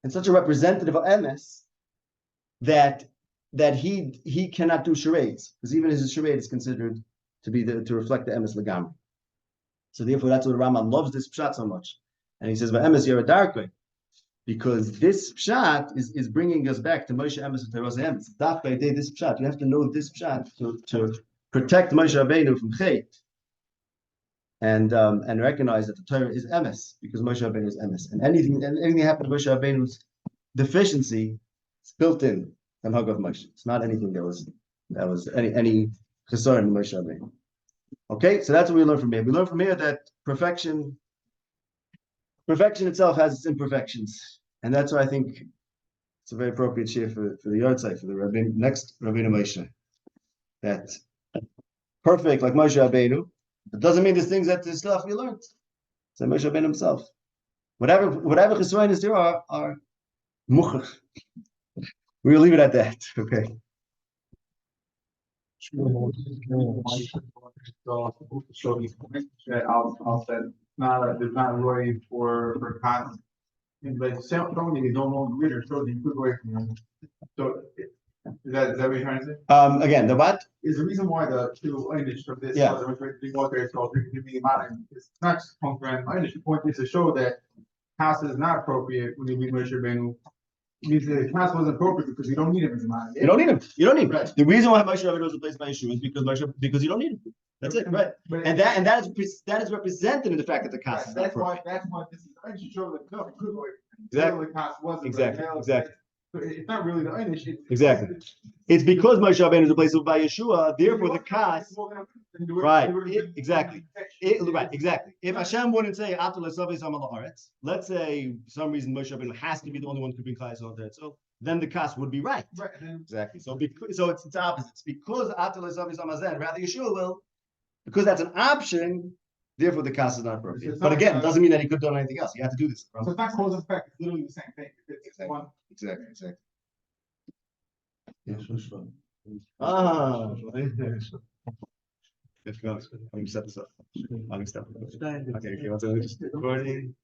and such a representative of emes that he cannot do charades, because even his charade is considered to reflect the emes legam. So therefore, that's why the Rambam loves this pshat so much, and he says, "Emes you're a dark way," because this pshat is bringing us back to Moshe emes and Torah emes. Daf by day, this pshat you have to know this pshat to protect Moshe Rabbeinu from chait, and recognize that the Torah is emes because Moshe Rabbeinu is emes, and anything happened to Moshe Rabbeinu's deficiency. It's built in the hug of Moshe. It's not anything that was any chesar in Moshe Rabbeinu. Okay, so that's what we learn from here. We learn from here that perfection itself has its imperfections, and that's why I think it's a very appropriate share for the yard site for the next Rabbeinu Moshe. That perfect like Moshe Rabbeinu, it doesn't mean there's things that there's stuff we learned. So Moshe Rabbeinu himself, whatever chesaronis there are muchach. We'll leave it at that. Okay. I'll say there's not really for cotton. Like Shemona, you don't want rid or so you put away from them. So is that what you're trying to say? Again, the what is the reason why the two Einish from this Yeah. It's not just concurrent Einish. The point is to show that Casa is not appropriate when you read Moshe Rabbeinu. Means the class wasn't appropriate because you don't need him as a man. you don't need him. You don't need him. Right. The reason why Moshe Rabbeinu was replaced by Yeshua is because you don't need him. That's it, right? But And that is represented in the fact that the right, cast is not appropriate. that's why this is I should show that no, it could go. Exactly. The class wasn't Exactly. but now Exactly. it's not really the Einish. Exactly. It's because Moshe Rabbeinu is replaced by Yeshua, therefore the cast. Right. Exactly. Right. Exactly. If Hashem wouldn't say let's say for some reason Moshe Rabbeinu has to be the only one who could bring Klai Yisrael there, so then the cast would be right. Right. Exactly. So it's opposite. It's because rather Yeshua will, because that's an option. Therefore, the cast is not appropriate. It's But not, again, it doesn't mean that he could have done anything else. He had to do this. So it's not cause and effect. It's literally the same thing. It's Exactly. one. Exactly. Yes, for sure. Ah. Let's go. I'm gonna set this up. I'm gonna step. Okay. Okay. Let's just recording.